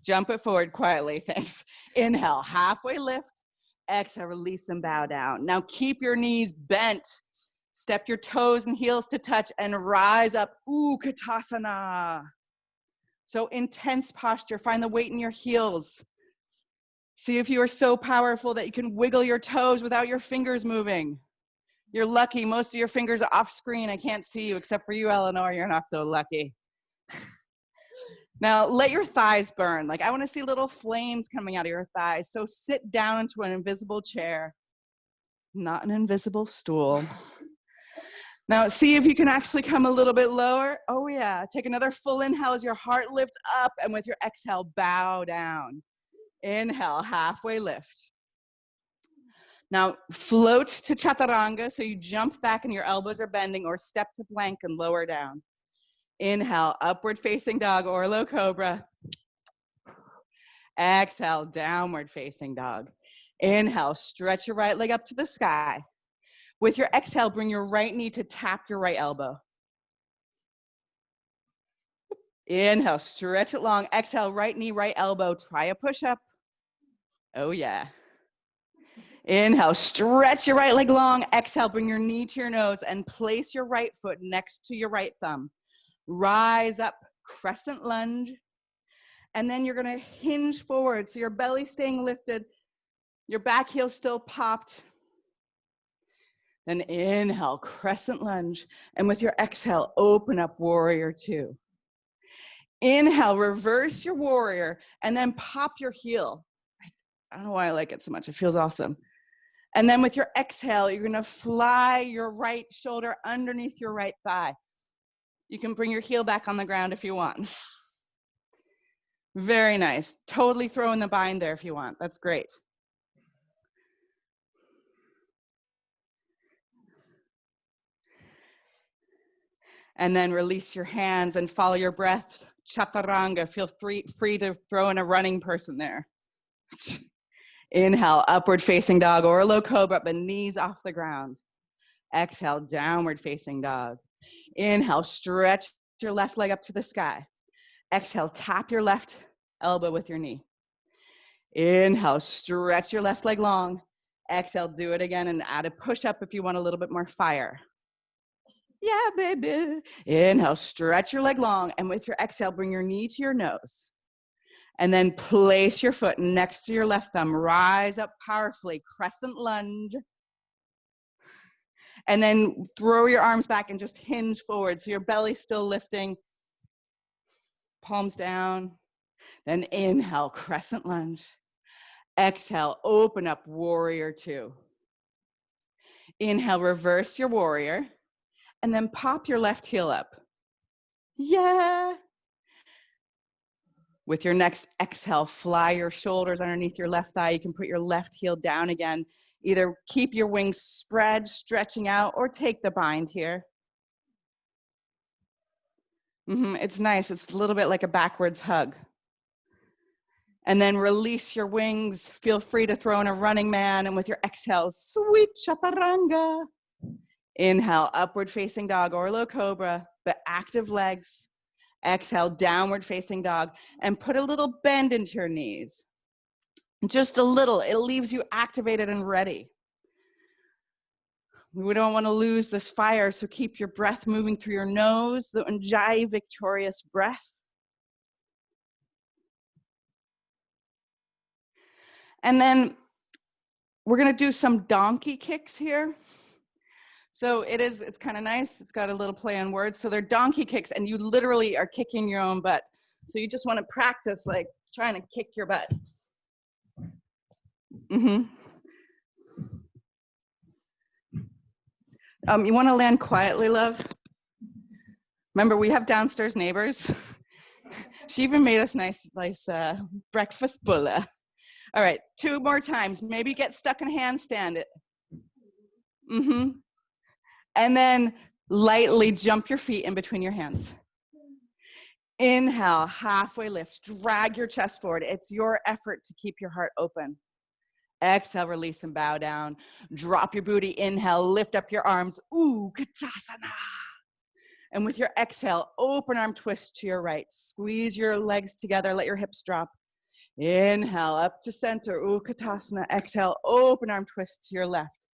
S1: Jump it forward quietly, thanks. Inhale, halfway lift. Exhale, release and bow down. Now keep your knees bent. Step your toes and heels to touch and rise up. Uttanasana. So intense posture. Find the weight in your heels. See if you are so powerful that you can wiggle your toes without your fingers moving. You're lucky. Most of your fingers are off screen. I can't see you except for you, Eleanor. You're not so lucky. Now, let your thighs burn. Like, I want to see little flames coming out of your thighs. So sit down into an invisible chair, not an invisible stool. Now, see if you can actually come a little bit lower. Oh, yeah. Take another full inhale as your heart lifts up, and with your exhale, bow down. Inhale, halfway lift. Now, float to Chaturanga, so you jump back and your elbows are bending, or step to plank and lower down. Inhale, upward facing dog or low cobra. Exhale, downward facing dog. Inhale, stretch your right leg up to the sky. With your exhale, bring your right knee to tap your right elbow. Inhale, stretch it long. Exhale, right knee, right elbow. Try a push-up. Oh, yeah. Inhale, stretch your right leg long. Exhale, bring your knee to your nose and place your right foot next to your right thumb. Rise up, crescent lunge. And then you're gonna hinge forward. So your belly staying lifted, your back heel still popped. Then inhale, crescent lunge. And with your exhale, open up warrior two. Inhale, reverse your warrior, and then pop your heel. I don't know why I like it so much. It feels awesome. And then with your exhale, you're gonna fly your right shoulder underneath your right thigh. You can bring your heel back on the ground if you want. Very nice. Totally throw in the bind there if you want. That's great. And then release your hands and follow your breath. Chaturanga. Feel free to throw in a running person there. Inhale, upward facing dog or low cobra, but knees off the ground. Exhale, downward facing dog. Inhale, stretch your left leg up to the sky. Exhale, tap your left elbow with your knee. Inhale, stretch your left leg long. Exhale, do it again and add a push-up if you want a little bit more fire. Yeah, baby. Inhale, stretch your leg long. And with your exhale, bring your knee to your nose. And then place your foot next to your left thumb. Rise up powerfully, crescent lunge. And then throw your arms back and just hinge forward. So your belly's still lifting. Palms down. Then inhale, crescent lunge. Exhale, open up, warrior two. Inhale, reverse your warrior. And then pop your left heel up. Yeah. With your next exhale, fly your shoulders underneath your left thigh. You can put your left heel down again. Either keep your wings spread, stretching out, or take the bind here. It's nice. It's a little bit like a backwards hug. And then release your wings. Feel free to throw in a running man. And with your exhale, sweet chaturanga. Inhale, upward facing dog or low cobra, but active legs. Exhale, downward facing dog, and put a little bend into your knees. Just a little. It leaves you activated and ready. We don't want to lose this fire, so keep your breath moving through your nose, the Ujjayi victorious breath. And then we're going to do some donkey kicks here. So it's kind of nice. It's got a little play on words. So they're donkey kicks, and you literally are kicking your own butt. So you just want to practice like trying to kick your butt. You want to land quietly, love? Remember, we have downstairs neighbors. She even made us nice breakfast bulla. All right, 2 more times. Maybe get stuck in handstand. And then lightly jump your feet in between your hands. Inhale, halfway lift. Drag your chest forward. It's your effort to keep your heart open. Exhale, release and bow down. Drop your booty. Inhale, lift up your arms. Ikapata. And with your exhale, open arm twist to your right. Squeeze your legs together. Let your hips drop. Inhale, up to center. Uttanasana. Exhale, open arm twist to your left.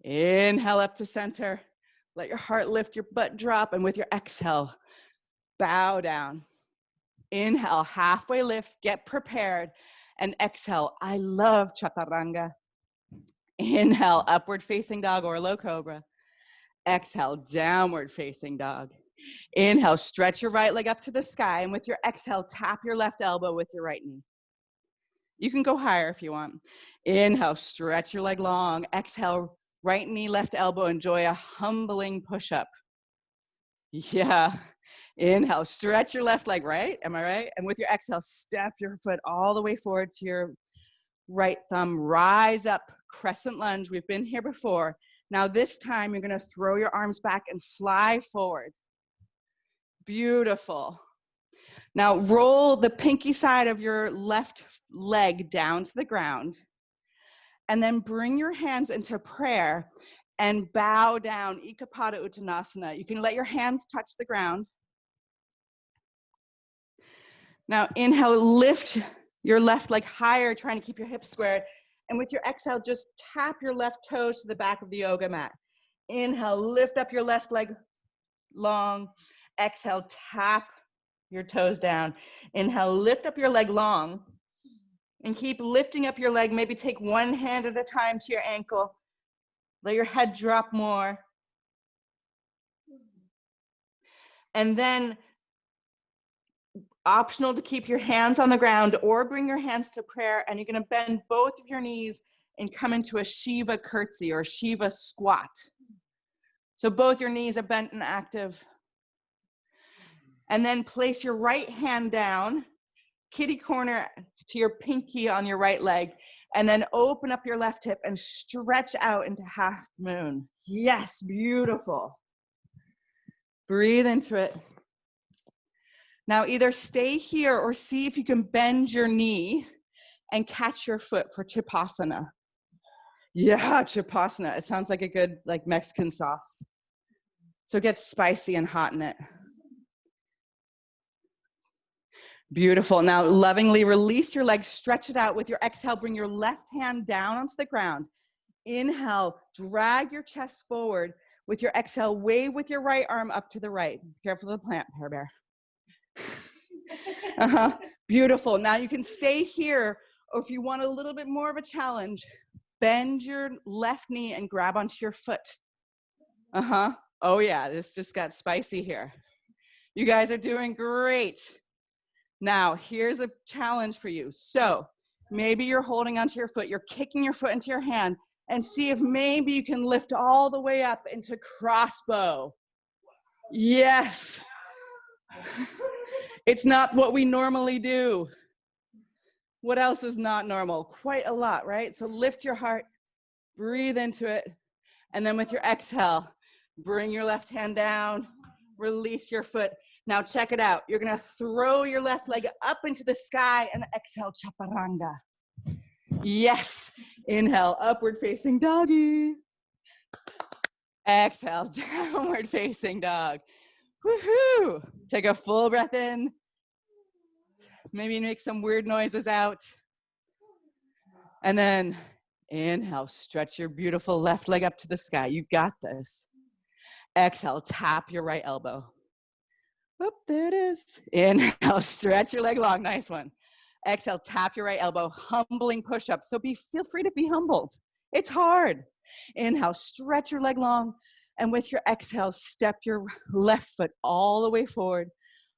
S1: Inhale, up to center. Let your heart lift, your butt drop. And with your exhale, bow down. Inhale, halfway lift. Get prepared. And exhale, I love Chaturanga. Inhale, upward facing dog or low cobra. Exhale, downward facing dog. Inhale, stretch your right leg up to the sky. And with your exhale, tap your left elbow with your right knee. You can go higher if you want. Inhale, stretch your leg long. Exhale, right knee, left elbow. Enjoy a humbling push-up. Yeah. Inhale, stretch your left leg, right? Am I right? And with your exhale, step your foot all the way forward to your right thumb. Rise up, crescent lunge. We've been here before. Now this time, you're going to throw your arms back and fly forward. Beautiful. Now roll the pinky side of your left leg down to the ground. And then bring your hands into prayer and bow down, Ikapata Uttanasana. You can let your hands touch the ground. Now inhale, lift your left leg higher, trying to keep your hips squared. And with your exhale, just tap your left toes to the back of the yoga mat. Inhale, lift up your left leg long. Exhale, tap your toes down. Inhale, lift up your leg long. And keep lifting up your leg. Maybe take one hand at a time to your ankle. Let your head drop more. And then, optional to keep your hands on the ground or bring your hands to prayer, and you're going to bend both of your knees and come into a Shiva curtsy or Shiva squat. So both your knees are bent and active. And then place your right hand down, kitty corner to your pinky on your right leg, and then open up your left hip and stretch out into half moon. Yes, beautiful. Breathe into it. Now either stay here or see if you can bend your knee and catch your foot for Chapasana. Yeah, Chapasana. It sounds like a good Mexican sauce. So it gets spicy and hot in it. Beautiful. Now, lovingly release your legs, stretch it out. With your exhale, bring your left hand down onto the ground. Inhale, drag your chest forward. With your exhale, wave with your right arm up to the right. Careful of the plant, Pear Bear. Beautiful. Now you can stay here, or if you want a little bit more of a challenge, bend your left knee and grab onto your foot. Oh yeah, this just got spicy here. You guys are doing great. Now, here's a challenge for you. So maybe you're holding onto your foot, you're kicking your foot into your hand, and see if maybe you can lift all the way up into crossbow. Yes. It's not what we normally do. What else is not normal? Quite a lot, right? So lift your heart, breathe into it, and then with your exhale, bring your left hand down, release your foot. Now check it out. You're gonna throw your left leg up into the sky and exhale, Chaturanga. Yes. Inhale, upward facing doggy. Exhale, downward facing dog. Woohoo! Take a full breath in. Maybe make some weird noises out. And then inhale, stretch your beautiful left leg up to the sky. You got this. Exhale, tap your right elbow. Whoop, there it is. Inhale, stretch your leg long. Nice one. Exhale, tap your right elbow, humbling push-up. So feel free to be humbled. It's hard. Inhale, stretch your leg long. And with your exhale, step your left foot all the way forward.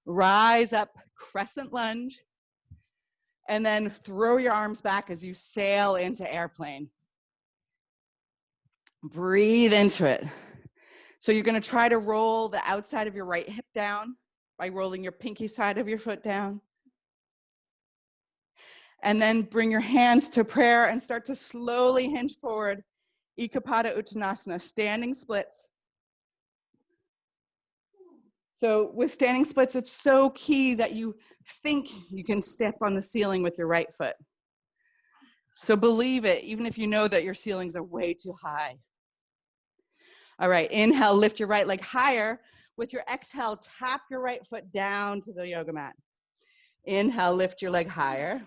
S1: Rise up, crescent lunge. And then throw your arms back as you sail into airplane. Breathe into it. So you're going to try to roll the outside of your right hip down by rolling your pinky side of your foot down. And then bring your hands to prayer and start to slowly hinge forward. Ikapata Uttanasana, standing splits. So with standing splits, it's so key that you think you can step on the ceiling with your right foot. So believe it, even if you know that your ceilings are way too high. All right, inhale, lift your right leg higher. With your exhale, tap your right foot down to the yoga mat. Inhale, lift your leg higher.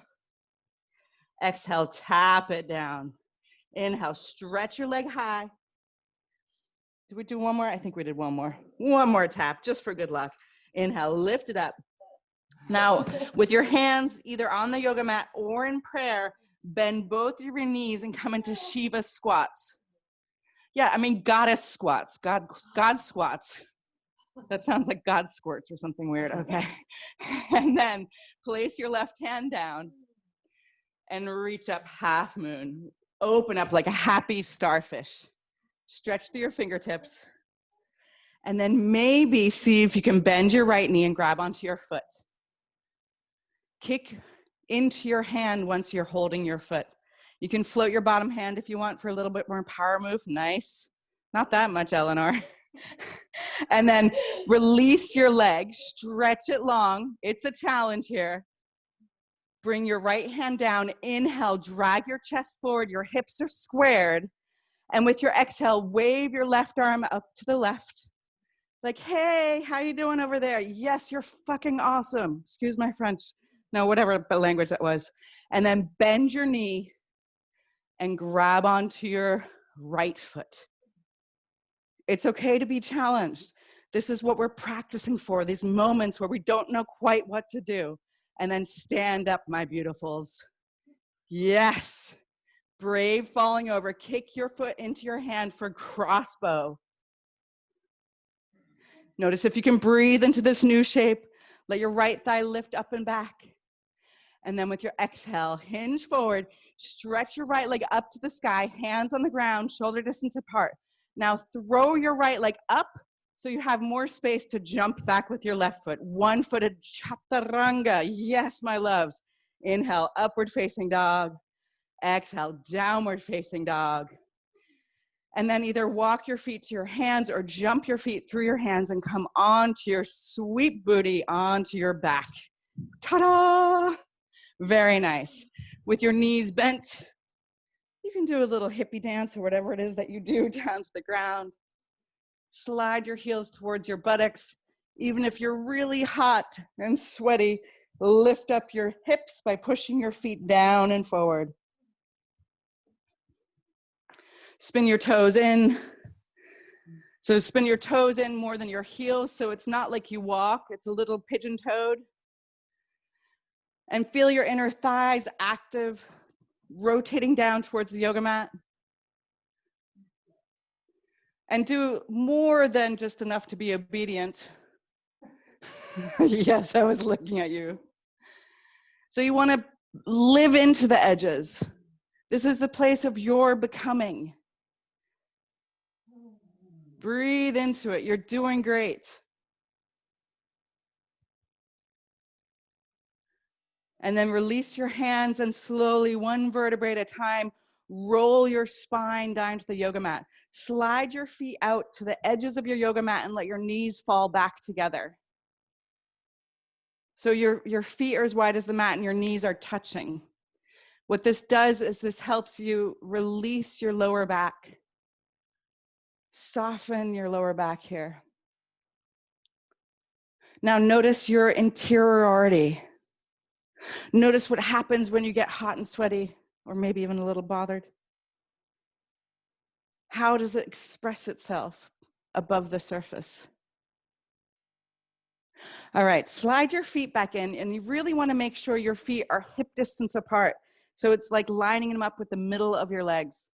S1: Exhale, tap it down. Inhale, stretch your leg high. Did we do one more? I think we did one more. One more tap, just for good luck. Inhale, lift it up. Now, with your hands either on the yoga mat or in prayer, bend both of your knees and come into Shiva Squats. Yeah, I mean goddess squats, God squats. That sounds like God squirts or something weird, okay. And then place your left hand down and reach up half moon. Open up like a happy starfish. Stretch through your fingertips. And then maybe see if you can bend your right knee and grab onto your foot. Kick into your hand once you're holding your foot. You can float your bottom hand if you want for a little bit more power move. Nice. Not that much, Eleanor. And then release your leg, stretch it long. It's a challenge here. Bring your right hand down. Inhale, drag your chest forward. Your hips are squared. And with your exhale, wave your left arm up to the left. Like, hey, how you doing over there? Yes, you're fucking awesome. Excuse my French. No, whatever language that was. And then bend your knee and grab onto your right foot. It's okay to be challenged. This is what we're practicing for, these moments where we don't know quite what to do. And then stand up, my beautifuls. Yes. Brave falling over. Kick your foot into your hand for crossbow. Notice if you can breathe into this new shape. Let your right thigh lift up and back. And then with your exhale, hinge forward. Stretch your right leg up to the sky. Hands on the ground, shoulder distance apart. Now throw your right leg up so you have more space to jump back with your left foot. One-footed Chaturanga. Yes, my loves. Inhale, upward facing dog. Exhale, downward facing dog. And then either walk your feet to your hands or jump your feet through your hands and come onto your sweet booty onto your back. Ta-da! Very nice. With your knees bent, you can do a little hippie dance or whatever it is that you do down to the ground. Slide your heels towards your buttocks. Even if you're really hot and sweaty, Lift up your hips by pushing your feet down and forward. Spin your toes in. So spin your toes in more than your heels, so it's not like you walk, it's a little pigeon-toed. And feel your inner thighs active, rotating down towards the yoga mat. And do more than just enough to be obedient. Yes, I was looking at you. So you want to live into the edges. This is the place of your becoming. Breathe into it. You're doing great. And then release your hands and slowly, one vertebrae at a time, roll your spine down to the yoga mat. Slide your feet out to the edges of your yoga mat and let your knees fall back together. So your feet are as wide as the mat and your knees are touching. What this does is this helps you release your lower back. Soften your lower back here. Now notice your interiority. Notice what happens when you get hot and sweaty, or maybe even a little bothered. How does it express itself above the surface? All right, slide your feet back in, and you really want to make sure your feet are hip distance apart. So it's like lining them up with the middle of your legs.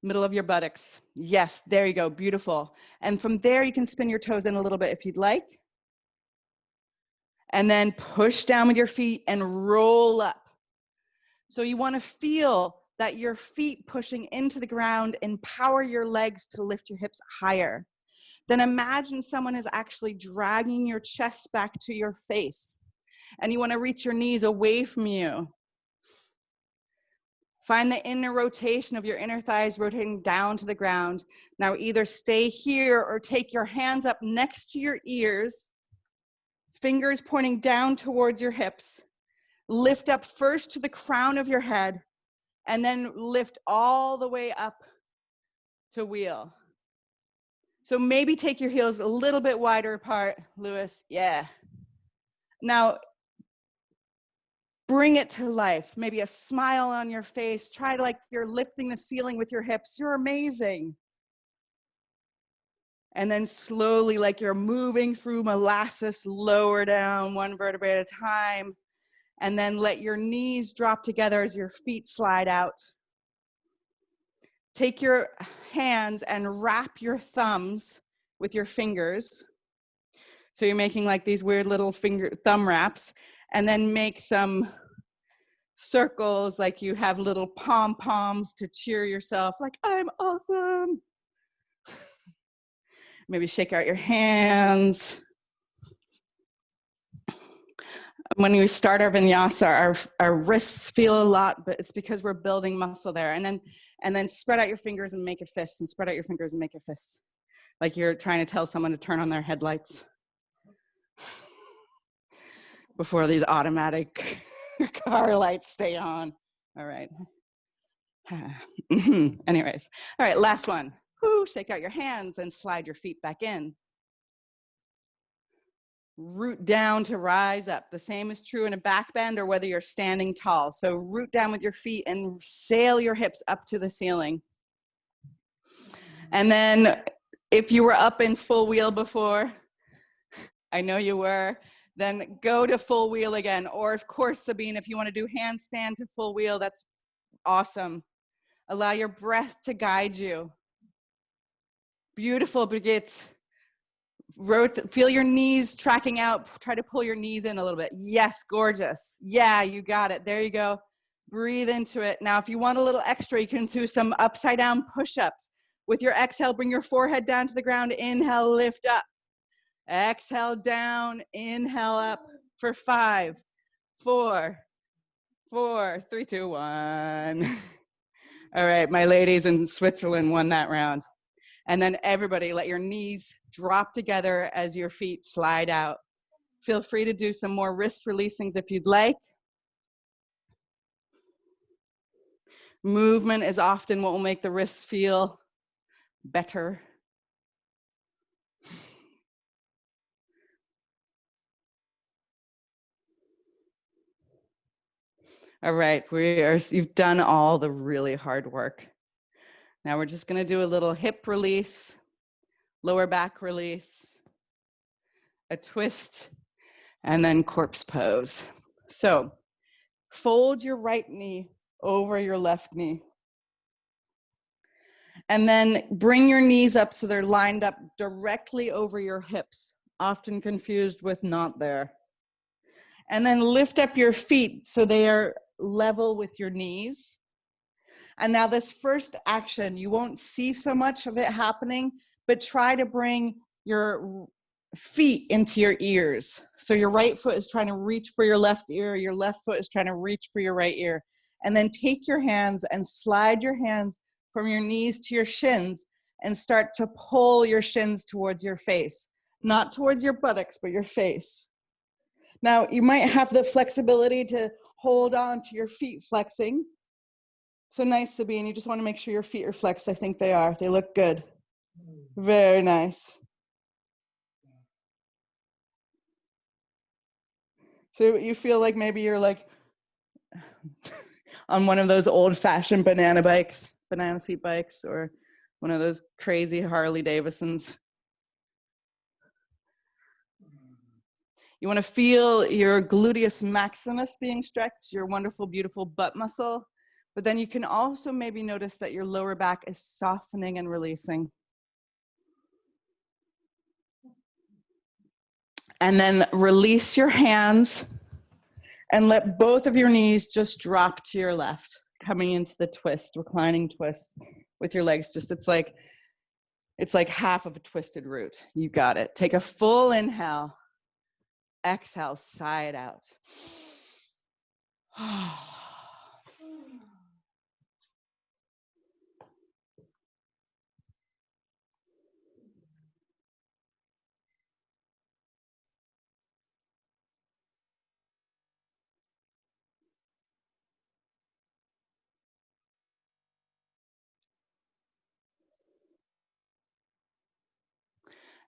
S1: Middle of your buttocks. Yes, there you go, beautiful. And from there, you can spin your toes in a little bit if you'd like. And then push down with your feet and roll up. So you want to feel that your feet pushing into the ground empower your legs to lift your hips higher. Then imagine someone is actually dragging your chest back to your face. And you want to reach your knees away from you. Find the inner rotation of your inner thighs rotating down to the ground. Now either stay here or take your hands up next to your ears, fingers pointing down towards your hips. Lift up first to the crown of your head, and then lift all the way up to wheel. So maybe take your heels a little bit wider apart, Lewis. Yeah. Now, bring it to life. Maybe a smile on your face. Try to like you're lifting the ceiling with your hips. You're amazing. And then slowly, like you're moving through molasses, lower down one vertebrae at a time. And then let your knees drop together as your feet slide out. Take your hands and wrap your thumbs with your fingers. So you're making like these weird little thumb wraps, and then make some circles like you have little pom-poms to cheer yourself, like, I'm awesome. Maybe shake out your hands. When we start our vinyasa, our wrists feel a lot, but it's because we're building muscle there. And then spread out your fingers and make a fist, and spread out your fingers and make a fist. Like you're trying to tell someone to turn on their headlights before these automatic car lights stay on. All right. Anyways, all right, last one. Woo, shake out your hands and slide your feet back in. Root down to rise up. The same is true in a back bend or whether you're standing tall. So root down with your feet and sail your hips up to the ceiling. And then if you were up in full wheel before, I know you were, then go to full wheel again. Or of course, Sabine, if you want to do handstand to full wheel, that's awesome. Allow your breath to guide you. Beautiful, Brigitte. Feel your knees tracking out. Try to pull your knees in a little bit. Yes, gorgeous. Yeah, you got it. There you go. Breathe into it. Now, if you want a little extra, you can do some upside down push-ups. With your exhale, bring your forehead down to the ground. Inhale, lift up. Exhale down, inhale up for 5, 4, 3, 2, 1. All right, my ladies in Switzerland won that round. And then everybody, let your knees drop together as your feet slide out. Feel free to do some more wrist releasings if you'd like. Movement is often what will make the wrists feel better. All right, you've done all the really hard work. Now we're just gonna do a little hip release, lower back release, a twist, and then corpse pose. So fold your right knee over your left knee. And then bring your knees up so they're lined up directly over your hips, often confused with not there. And then lift up your feet so they are level with your knees. And now this first action, you won't see so much of it happening, but try to bring your feet into your ears. So your right foot is trying to reach for your left ear, your left foot is trying to reach for your right ear. And then take your hands and slide your hands from your knees to your shins and start to pull your shins towards your face. Not towards your buttocks, but your face. Now, you might have the flexibility to hold on to your feet flexing. So nice, Sabine. You just want to make sure your feet are flexed. I think they are. They look good. Very nice. So you feel like maybe you're like on one of those old-fashioned banana seat bikes, or one of those crazy Harley Davidsons. You want to feel your gluteus maximus being stretched, your wonderful, beautiful butt muscle. But then you can also maybe notice that your lower back is softening and releasing. And then release your hands and let both of your knees just drop to your left, coming into the twist, reclining twist with your legs. It's like half of a twisted root. You got it. Take a full inhale. Exhale, sigh it out.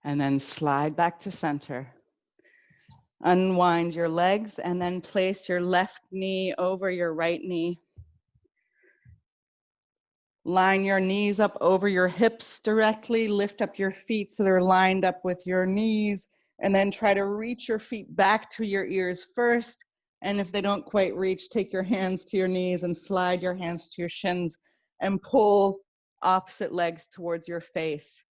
S1: And then slide back to center. Unwind your legs and then place your left knee over your right knee. Line your knees up over your hips directly. Lift up your feet so they're lined up with your knees. And then try to reach your feet back to your ears first. And if they don't quite reach, take your hands to your knees and slide your hands to your shins and pull opposite legs towards your face.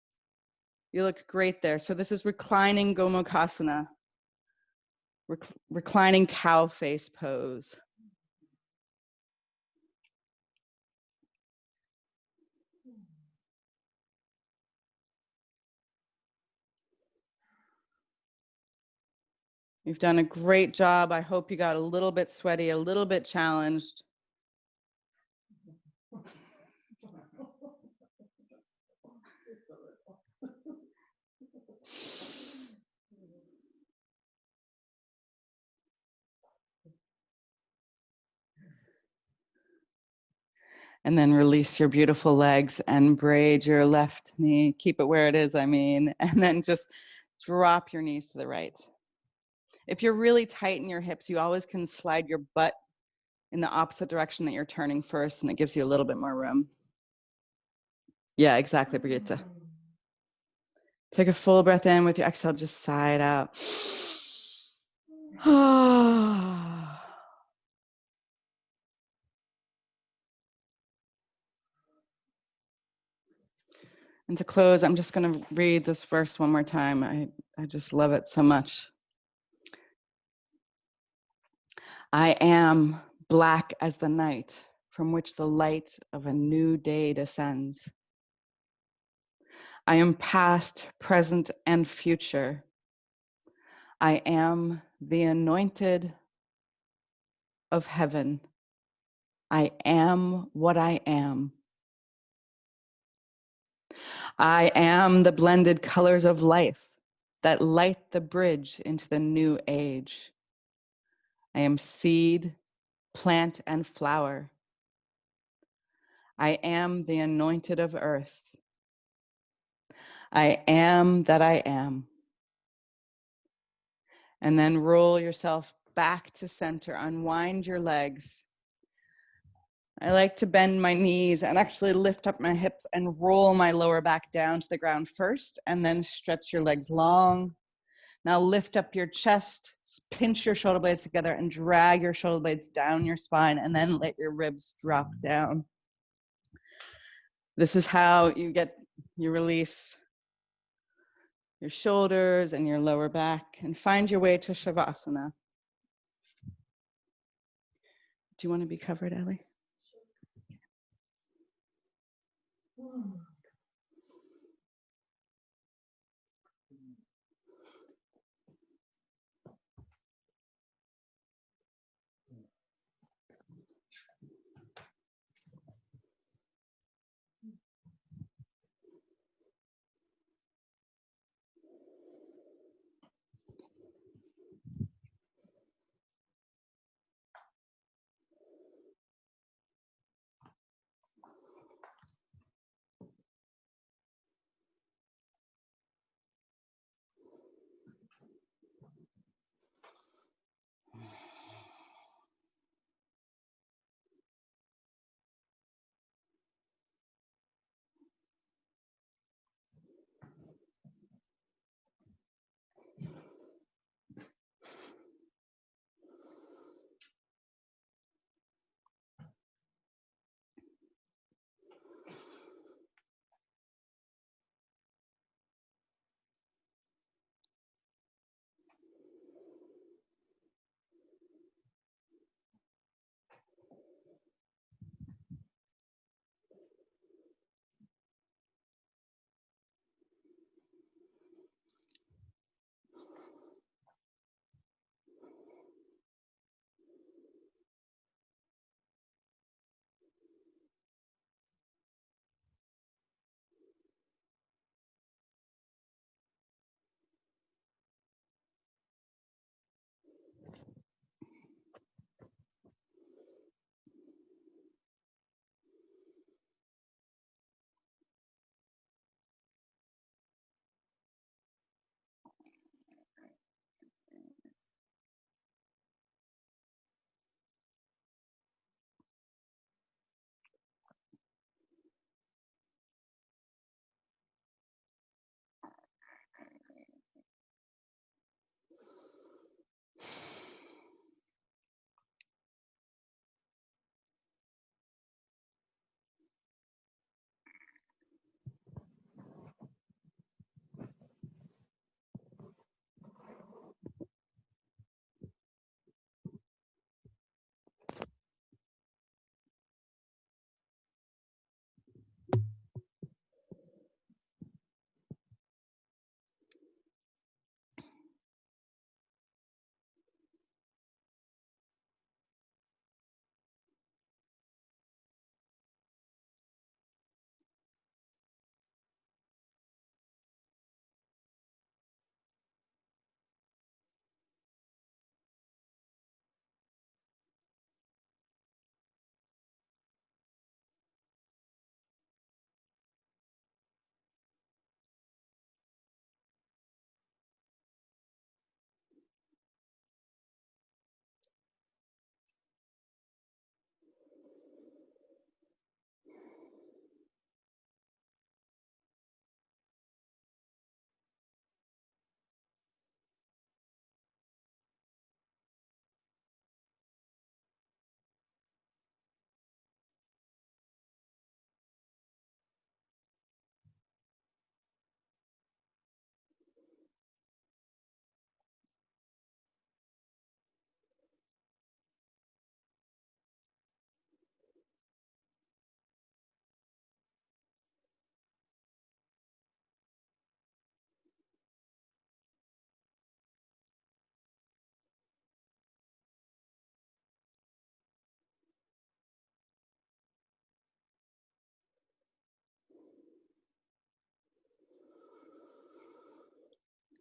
S1: You look great there. So this is reclining Gomukhasana, reclining cow face pose. You've done a great job. I hope you got a little bit sweaty, a little bit challenged. And then release your beautiful legs and braid your left knee. Keep it where it is, and then just drop your knees to the right. If you're really tight in your hips, you always can slide your butt in the opposite direction that you're turning first, and it gives you a little bit more room. Yeah, exactly, Brigitte. Take a full breath in with your exhale, just sigh it out. And to close, I'm just going to read this verse one more time. I just love it so much. I am black as the night from which the light of a new day descends. I am past, present, and future. I am the anointed of heaven. I am what I am. I am the blended colors of life that light the bridge into the new age. I am seed, plant, and flower. I am the anointed of earth. I am that I am. And then roll yourself back to center. Unwind your legs. I like to bend my knees and actually lift up my hips and roll my lower back down to the ground first, and then stretch your legs long. Now lift up your chest, pinch your shoulder blades together and drag your shoulder blades down your spine, and then let your ribs drop down. This is how you release your shoulders and your lower back, and find your way to Shavasana. Do you want to be covered, Ellie?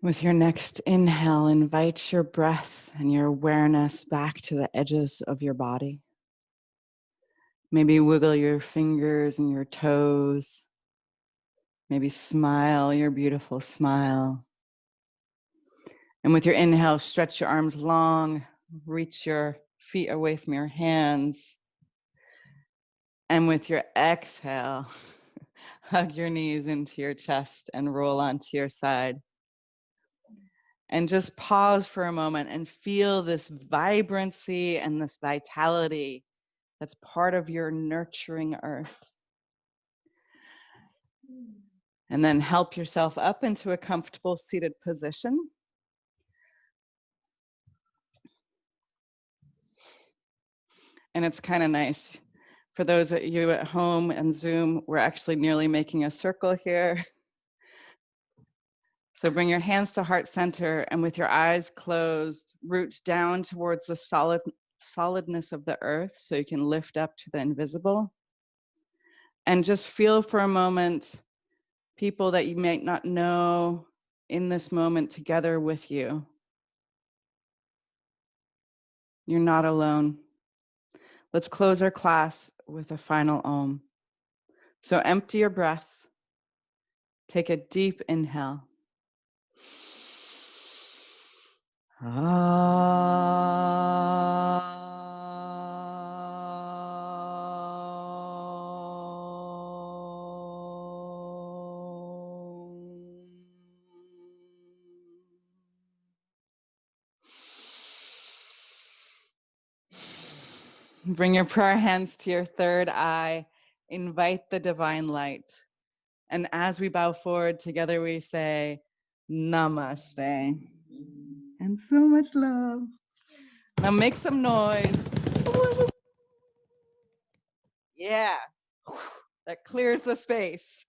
S1: With your next inhale, invite your breath and your awareness back to the edges of your body. Maybe wiggle your fingers and your toes. Maybe smile your beautiful smile. And with your inhale, stretch your arms long, Reach your feet away from your hands. And with your exhale, hug your knees into your chest and roll onto your side. And just pause for a moment and feel this vibrancy and this vitality that's part of your nurturing earth. And then help yourself up into a comfortable seated position. And it's kind of nice. For those of you at home and Zoom, we're actually nearly making a circle here. So bring your hands to heart center, and with your eyes closed, root down towards the solidness of the earth so you can lift up to the invisible. And just feel for a moment people that you might not know in this moment together with you. You're not alone. Let's close our class with a final Om. So empty your breath. Take a deep inhale. Bring your prayer hands to your third eye. Invite the divine light. And as we bow forward together, we say, Namaste. And so much love. Now make some noise. Yeah, that clears the space.